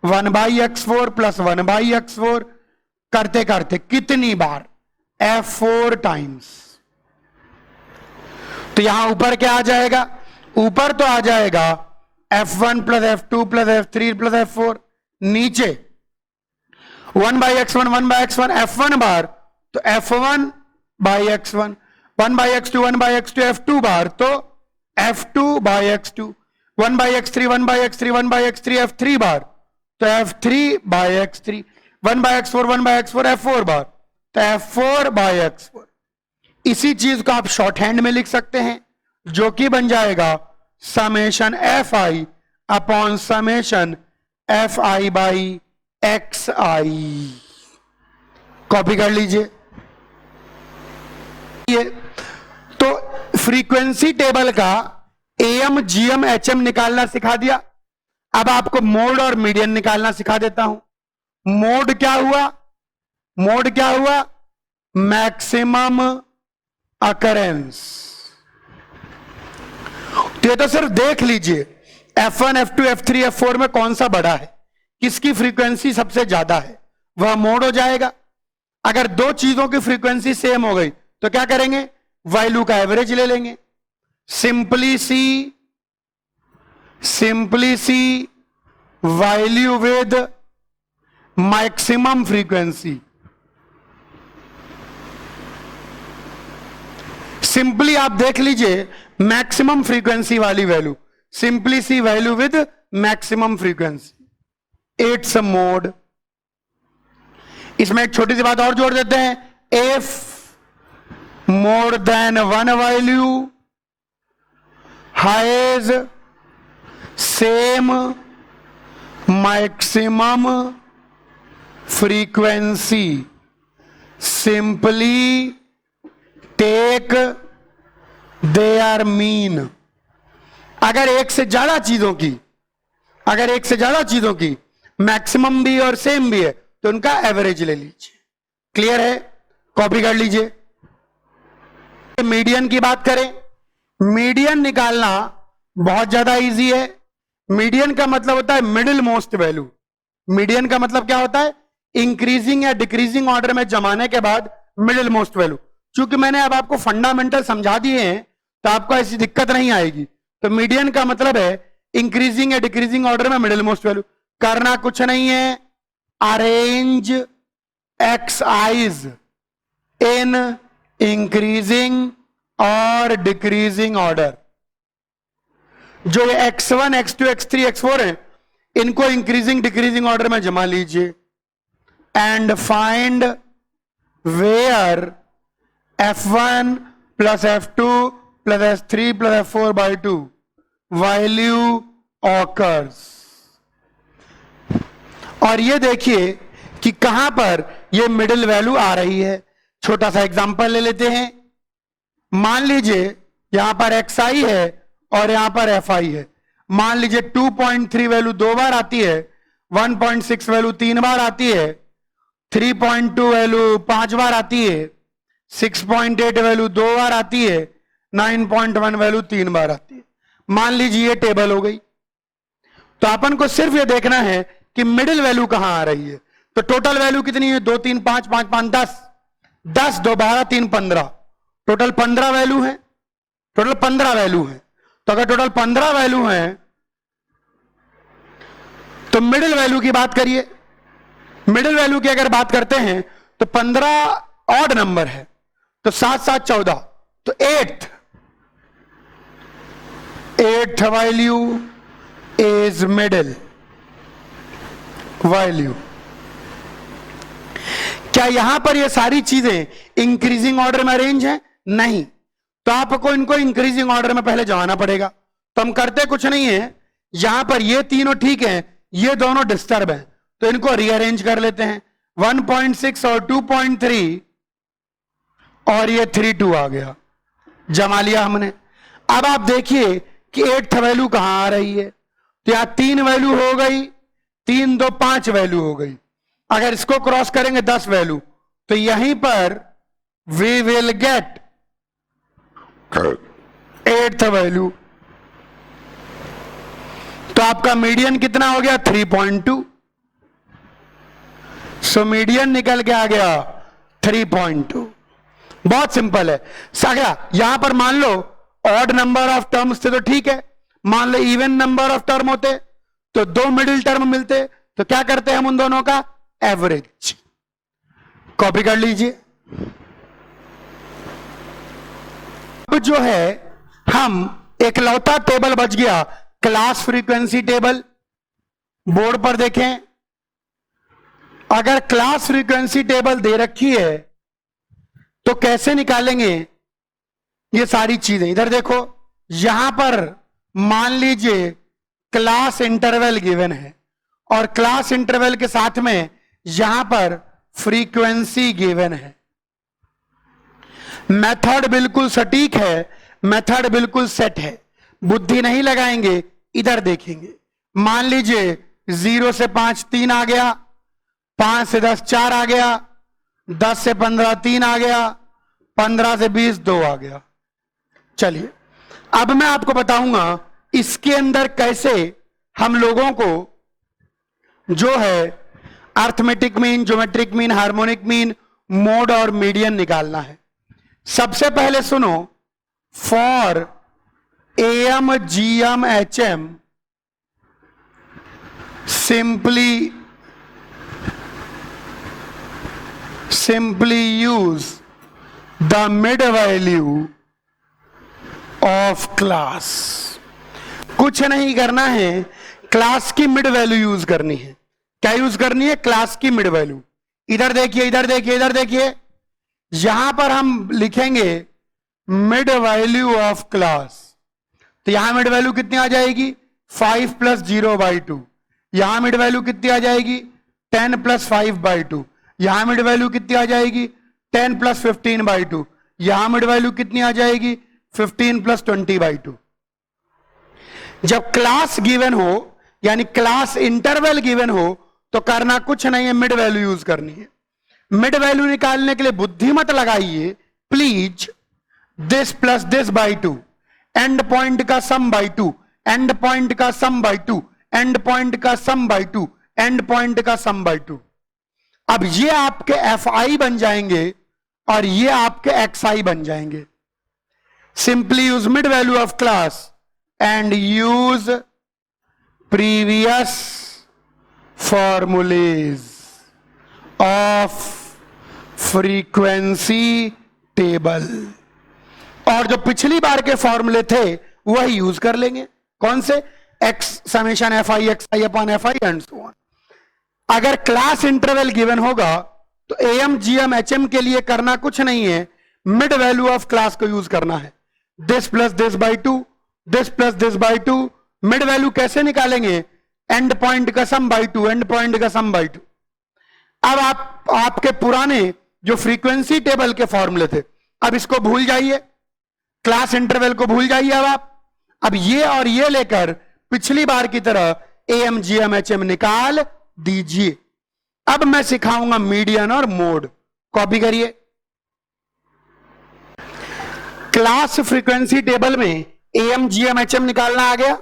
A: 1 by x4 plus 1 by x4 करते करते कितनी बार? f4 times. तो यहां ऊपर क्या आ जाएगा? ऊपर तो आ जाएगा f1 plus f2 plus f3 plus f4, नीचे 1 by x1 1 by x1 f1 बार, तो f1 by x1, 1 by x2 1 by x2 f2 बार, तो f2 by x2, 1 by x3 1 by x3 1 by x3 f3 बार, तो f3 by x3, 1 by x4 1 by x4 f4 बार, तो f4 by x4। इसी चीज को आप short hand में लिख सकते हैं, जो कि बन जाएगा summation fi upon summation fi by xi। Copy कर लीजिए। ये तो फ्रीक्वेंसी टेबल का am gm hm निकालना सिखा दिया। अब आपको मोड और मीडियन निकालना सिखा देता हूं। मोड क्या हुआ? मोड क्या हुआ? Maximum occurrence. तो ये तो सिर्फ देख लीजिए f1 f2 f3 f4 में कौन सा बड़ा है, किसकी फ्रीक्वेंसी सबसे ज्यादा है, वह मोड हो जाएगा। अगर दो चीजों की फ्रीक्वेंसी सेम हो गई तो क्या करेंगे? वैल्यू का एवरेज ले लेंगे। Simply see value with maximum frequency. Simply आप देख लीजिए मैक्सिमम फ्रीक्वेंसी वाली value, simply see value with maximum frequency, it's mode. इसमें एक छोटी सी बात और जोड़ देते हैं, if more than one value has same maximum frequency, simply take their mean. अगर एक से ज्यादा चीजों की मैक्सिमम भी और सेम भी है तो उनका एवरेज ले लीजिए। क्लियर है? कॉपी कर लीजिए। मीडियन की बात करें, मीडियन निकालना बहुत ज्यादा इजी है। मीडियन का मतलब होता है मिडिल मोस्ट वैल्यू। मीडियन का मतलब क्या होता है? इंक्रीजिंग या डिक्रीजिंग ऑर्डर में जमाने के बाद मिडिल मोस्ट वैल्यू। चूंकि मैंने अब आपको फंडामेंटल समझा दिए हैं तो आपको ऐसी दिक्कत नहीं आएगी। तो मीडियन का मतलब है इंक्रीजिंग या डिक्रीजिंग ऑर्डर में मिडिल मोस्ट वैल्यू। करना कुछ नहीं है, arrange x eyes in increasing और डिक्रीजिंग ऑर्डर। जो ये x1, x2, x3, x4 है, इनको इंक्रीजिंग डिक्रीजिंग ऑर्डर में जमा लीजिए। And find where f1 plus f2 plus f3 plus f4 by 2 value occurs. और ये देखिए कि कहां पर ये मिडिल वैल्यू आ रही है। छोटा सा एग्जांपल ले लेते हैं। मान लीजिए यहां पर xi है और यहां पर fi है। मान लीजिए 2.3 वैल्यू 2 बार आती है, 1.6 वैल्यू 3 बार आती है, 3.2 वैल्यू 5 बार आती है, 6.8 वैल्यू 2 बार आती है, 9.1 वैल्यू 3 बार आती है। मान लीजिए ये टेबल हो गई। तो अपन को सिर्फ ये देखना है कि मिडिल वैल्यू कहां आ रही है। तो टोटल वैल्यू कितनी है? 2 3 5 5 5 10 10 2 12 3 15, टोटल 15 वैल्यू है। टोटल 15 वैल्यू है। तो अगर टोटल 15 वैल्यू है तो मिडिल वैल्यू की बात करिए। मिडिल वैल्यू की अगर बात करते हैं तो 15 ऑड नंबर है, तो 7 7 14, तो 8th value is middle value. क्या यहां पर ये सारी चीजें इंक्रीजिंग ऑर्डर में अरेंज है? नहीं। तो आपको इनको इंक्रीजिंग ऑर्डर में पहले जमाना पड़ेगा। तो हम करते कुछ नहीं है, यहां पर ये तीनों ठीक है, ये दोनों डिस्टर्ब हैं, तो इनको रीअरेंज कर लेते हैं। 1.6 और 2.3 और ये 3.2 आ गया, जमा लिया हमने। अब आप देखिए कि 8th वैल्यू कहां आ रही है। तो यहां 3 वैल्यू हो गई, 3 2 5 वैल्यू हो गई। अगर इसको क्रॉस करेंगे 10 वैल्यू, तो यहीं पर we will get 8th value. तो आपका मीडियन कितना हो गया? 3.2। सो मीडियन निकल के आ गया 3.2। बहुत सिंपल है। सागा यहां पर मान लो ऑड नंबर ऑफ टर्म्स थे तो ठीक है, मान लो इवन नंबर ऑफ टर्म होते तो 2 मिडिल टर्म मिलते, तो क्या करते हैं हम उन दोनों का एवरेज। कॉपी कर लीजिए। अब जो है हम एकलौता टेबल बच गया, क्लास फ्रीक्वेंसी टेबल। बोर्ड पर देखें, अगर क्लास फ्रीक्वेंसी टेबल दे रखी है तो कैसे निकालेंगे ये सारी चीजें? इधर देखो, यहां पर मान लीजिए क्लास इंटरवल गिवन है और क्लास इंटरवल के साथ में यहां पर फ्रीक्वेंसी गिवन है। मेथड बिल्कुल सटीक है, मेथड बिल्कुल सेट है, बुद्धि नहीं लगाएंगे, इधर देखेंगे। मान लीजिए 0 से 5 3 आ गया, 5 से 10 4 आ गया, 10 से 15 3 आ गया, 15 से 20 2 आ गया। चलिए अब मैं आपको बताऊंगा इसके अंदर कैसे हम लोगों को जो है arithmetic mean, geometric mean, harmonic mean, mode और मीडियन निकालना है। सबसे पहले सुनो, for AM GM HM simply use the mid value of class। कुछ नहीं करना है, क्लास की मिड वैल्यू यूज करनी है। क्या यूज करनी है? क्लास की मिड वैल्यू। इधर देखिए, इधर देखिए, इधर देखिए, यहां पर हम लिखेंगे मिड वैल्यू ऑफ क्लास। तो यहां मिड वैल्यू कितनी आ जाएगी? 5 + 0/2। यहां मिड वैल्यू कितनी आ जाएगी? 10 + 5/2। यहां मिड वैल्यू कितनी आ जाएगी? 10 + 15/2। यहां मिड वैल्यू कितनी आ जाएगी 15 प्लस 20/2। जब क्लास गिवन हो यानी क्लास इंटरवल गिवन हो तो करना कुछ नहीं है, मिड वैल्यू यूज करनी है। मिड वैल्यू निकालने के लिए बुद्धि मत लगाइए please. This plus this by 2, and point का सम बाई 2, एंड पॉइंट का सम बाई 2, एंड पॉइंट का सम बाई 2, एंड पॉइंट का सम बाई 2। अब ये आपके एफ आई बन जाएंगे और ये आपके एक्स आई बन जाएंगे। Simply use mid value of class and use previous formulas of frequency table, और जो पिछली बार के फॉर्मूले थे वही यूज कर लेंगे। कौन से? X summation F I x I upon F I and so on. अगर क्लास इंटरवल गिवन होगा तो एएम जीएम एचएम के लिए करना कुछ नहीं है, मिड वैल्यू ऑफ क्लास को यूज करना है। This plus this by 2, this plus this by 2। Mid value कैसे निकालेंगे? एंड पॉइंट का सम बाई 2, एंड पॉइंट का सम बाई 2। अब आपके पुराने जो फ्रीक्वेंसी टेबल के फॉर्मूले थे, अब इसको भूल जाइए, क्लास इंटरवल को भूल जाइए। अब ये और ये लेकर पिछली बार की तरह एएम जीएम एचएम निकाल दीजिए। अब मैं सिखाऊंगा मीडियन और मोड। कॉपी करिए। क्लास फ्रीक्वेंसी टेबल में एएम जीएम एचएम निकालना आ गया।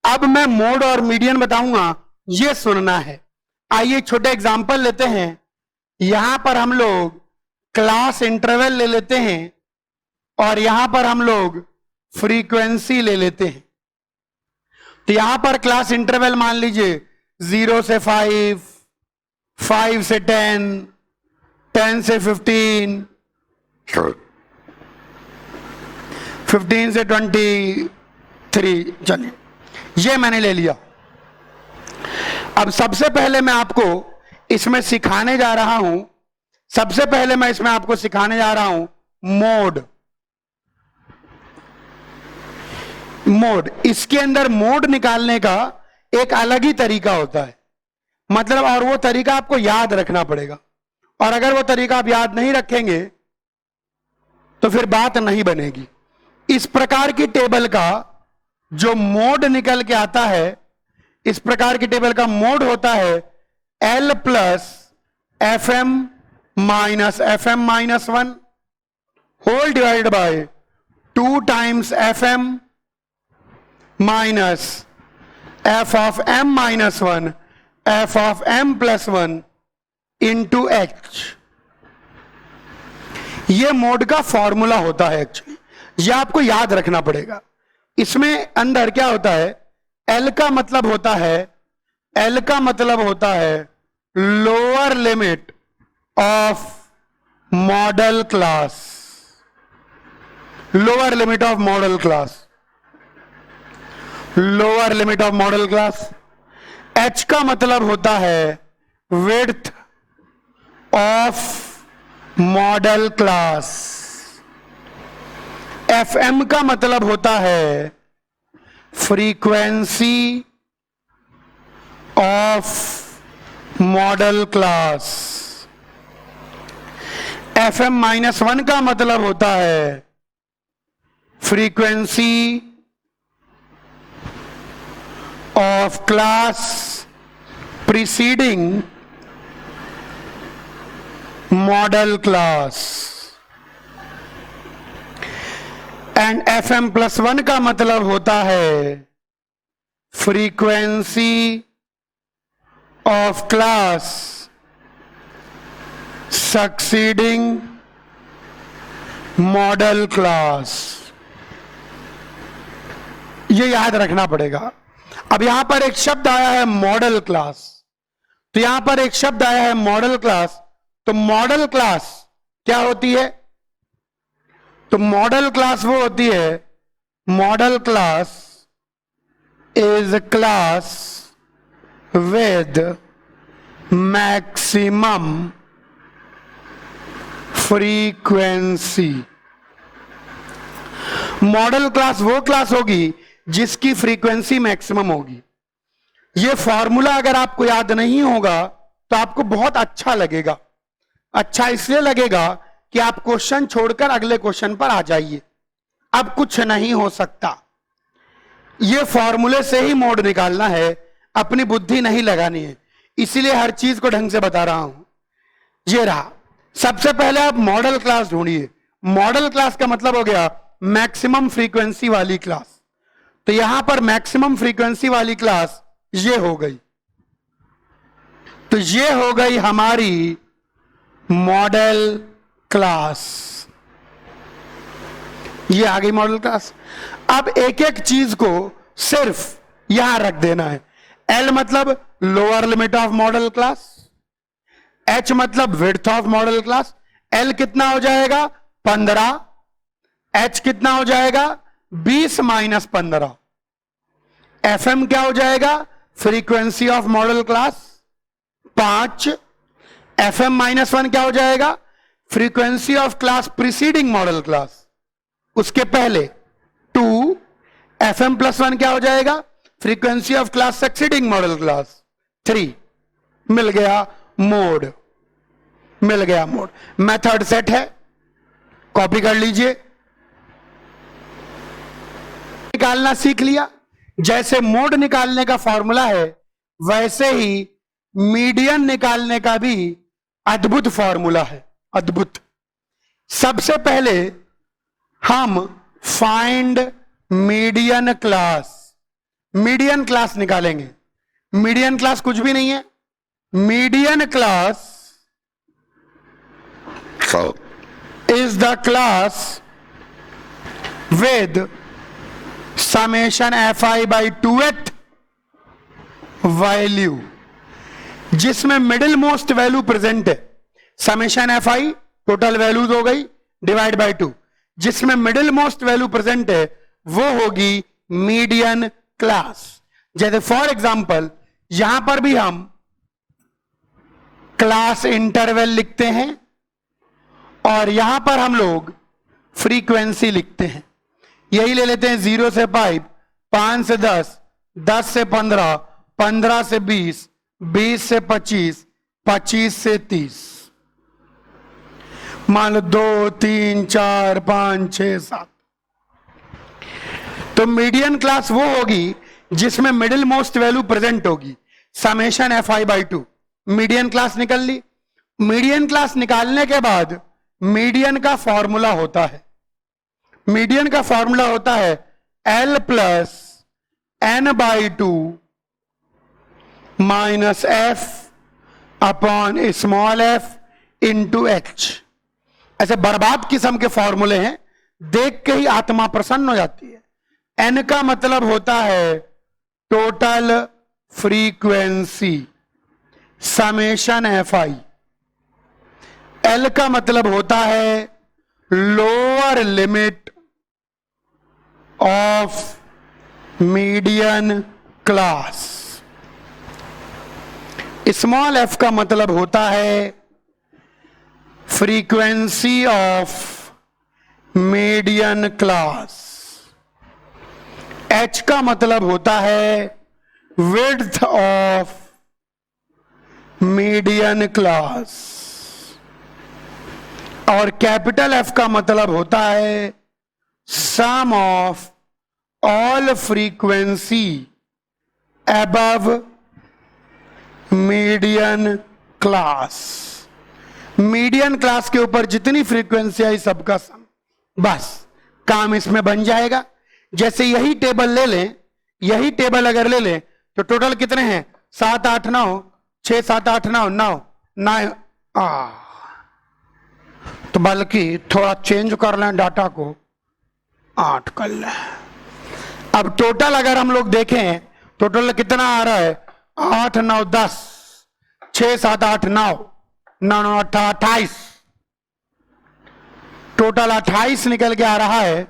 A: अब मैं मोड और मीडियन बताऊंगा, यह सुनना है। आइए छोटे एग्जांपल लेते हैं। यहां पर हम लोग क्लास इंटरवल ले लेते हैं और यहां पर हम लोग फ्रीक्वेंसी ले लेते हैं। तो यहां पर क्लास इंटरवल मान लीजिए 0 से 5, 5 से 10, 10 से 15, 15 से 23। चलिए ये मैंने ले लिया। अब सबसे पहले मैं आपको इसमें सिखाने जा रहा हूं, सबसे पहले मैं इसमें आपको सिखाने जा रहा हूं मोड। मोड, इसके अंदर मोड निकालने का एक अलग ही तरीका होता है, मतलब, और वो तरीका आपको याद रखना पड़ेगा। और अगर वो तरीका आप याद नहीं रखेंगे तो फिर बात नहीं बनेगी। इस प्रकार की टेबल का जो मोड निकल के आता है, इस प्रकार की टेबल का मोड होता है L plus F M minus FM -1 whole divide by 2 times FM minus F of M -1 F of M +1 into H। यह मोड का फॉर्मूला होता है। एक्चुअली यह आपको याद रखना पड़ेगा। इसमें अंदर क्या होता है? L का मतलब होता है, L का मतलब होता है lower limit of modal class, lower limit of modal class, lower limit of modal class. H का मतलब होता है width of modal class. FM का मतलब होता है frequency of modal class. FM -1 का मतलब होता है frequency of class preceding modal class. And FM +1 का मतलब होता है frequency of class succeeding model class. ये याद रखना पड़ेगा। अब यहां पर एक शब्द आया है मॉडल क्लास, तो यहां पर एक शब्द आया है मॉडल क्लास। तो मॉडल क्लास क्या होती है? तो मॉडल क्लास वो होती है, model class is class with maximum frequency. Model class वो क्लास होगी जिसकी फ्रीक्वेंसी मैक्सिमम होगी। ये फॉर्मूला अगर आपको याद नहीं होगा तो आपको बहुत अच्छा लगेगा। अच्छा इसलिए लगेगा कि आप क्वेश्चन छोड़कर अगले क्वेश्चन पर आ जाइए। अब कुछ नहीं हो सकता, ये फॉर्मूले से ही मोड निकालना है, अपनी बुद्धि नहीं लगानी है, इसीलिए हर चीज को ढंग से बता रहा हूं। ये रहा, सबसे पहले आप मॉडल क्लास ढूंढिए। मॉडल क्लास का मतलब हो गया मैक्सिमम फ्रीक्वेंसी वाली क्लास। तो यहां पर मैक्सिमम फ्रीक्वेंसी वाली क्लास ये हो गई, तो ये हो गई हमारी मॉडल क्लास, ये आ गई मॉडल क्लास। अब एक एक चीज को सिर्फ यहां रख देना है। एल मतलब lower limit of modal class, H मतलब width of modal class. L कितना हो जाएगा 15, एच कितना हो जाएगा 20 माइनस 15। एफ एम क्या हो जाएगा frequency of modal class 5। F M minus 1 क्या हो जाएगा frequency of class preceding modal class, उसके पहले 2। एफ एम प्लस 1 क्या हो जाएगा frequency of class succeeding model class 3। मिल गया मोड, मिल गया मोड। मेथड सेट है, कॉपी कर लीजिए। निकालना सीख लिया, जैसे मोड निकालने का फॉर्मूला है वैसे ही मीडियन निकालने का भी अद्भुत फॉर्मूला है, अद्भुत। सबसे पहले हम find median class, median class निकालेंगे। मीडियन क्लास कुछ भी नहीं है, median class is the class with summation fi by 2th value, जिसमें मिडिल मोस्ट वैल्यू प्रेजेंट है। समेशन fi टोटल वैल्यूज हो गई डिवाइड बाय 2, जिसमें मिडिल मोस्ट वैल्यू प्रेजेंट है वो होगी मीडियन क्लास। जैसे फॉर एग्जांपल यहां पर भी हम क्लास इंटरवल लिखते हैं और यहां पर हम लोग फ्रीक्वेंसी लिखते हैं। यही ले लेते हैं 0 से 5, 5 से 10, 10 से 15, 15 से 20, 20 से 25, 25 से 30। मान लो 2, 3, 4, 5, 6, 7। तो मीडियन क्लास वो होगी जिसमें मिडिल मोस्ट वैल्यू प्रेजेंट होगी। Summation fi by 2, median class निकल ली। मीडियन क्लास निकालने के बाद मीडियन का फॉर्मूला होता है, मीडियन का फॉर्मूला होता है L plus n by 2 minus f upon small f into h। ऐसे बर्बाद किस्म के फॉर्मूले हैं, देख के ही आत्मा प्रसन्न हो जाती है। n का मतलब होता है total frequency summation fi। L का मतलब होता है lower limit of median class. Small f का मतलब होता है frequency of median class. h का मतलब होता है विड्थ ऑफ मीडियन क्लास। और कैपिटल F का मतलब होता है sum of all frequency above median class. Median class के ऊपर जितनी फ्रीक्वेंसी आई सबका सम, बस काम इसमें बन जाएगा। जैसे यही टेबल ले लें, यही टेबल अगर ले लें तो टोटल कितने हैं 7, 8, 9, 6, 7, 8, 9, 9 तो बल्कि थोड़ा चेंज कर लें डाटा को, 8 कर लें। अब टोटल अगर हम लोग देखें तो टोटल कितना आ रहा है 8, 9, 10, 6, 7, 8, 9, 9, 9, 28। टोटल 28 निकल के आ रहा है,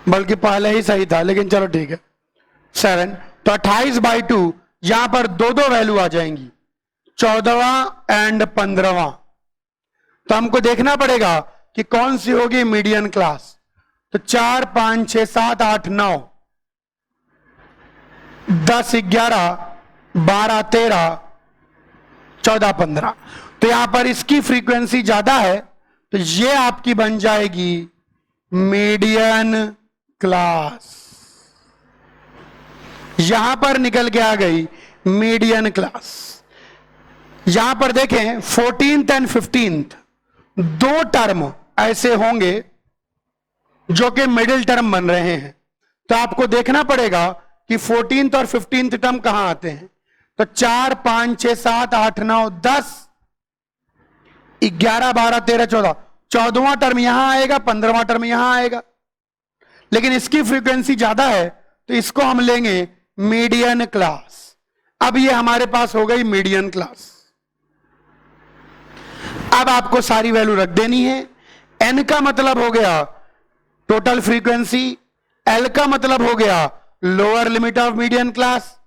A: बल्कि पहले ही सही था लेकिन चलो ठीक है 7। तो 28 बाई 2 यहां पर 2 वैल्यू आ जाएंगी, 14वां एंड 15वां। तो हमको देखना पड़ेगा कि कौन सी होगी मीडियन क्लास। तो 4, 5, 6, 7, 8, 9, 10, 11, 12, 13, 14, 15। तो यहां पर इसकी फ्रीक्वेंसी ज्यादा है तो ये आपकी बन जाएगी मीडियन क्लास। यहां पर निकल के आ गई मीडियन क्लास। यहां पर देखें 14th एंड 15th दो टर्म ऐसे होंगे जो कि मिडिल टर्म बन रहे हैं। तो आपको देखना पड़ेगा कि 14th और 15th टर्म कहां आते हैं। तो 4 5 6 7 8 9 10 11 12 13 14 14वां टर्म यहां आएगा, 15वां टर्म यहां आएगा। लेकिन इसकी फ्रीक्वेंसी ज्यादा है तो इसको हम लेंगे मीडियन क्लास। अब ये हमारे पास हो गई मीडियन क्लास। अब आपको सारी वैल्यू रख देनी है। एन का मतलब हो गया टोटल फ्रीक्वेंसी, एल का मतलब हो गया lower limit of median class,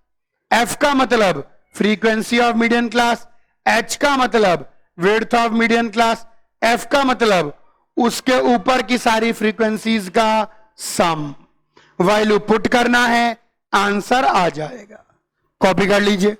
A: F का मतलब frequency of median class, H का मतलब width of median class, F का मतलब उसके ऊपर की सारी फ्रीक्वेंसीज का सम। वैल्यू पुट करना है, आंसर आ जाएगा। कॉपी कर लीजिए।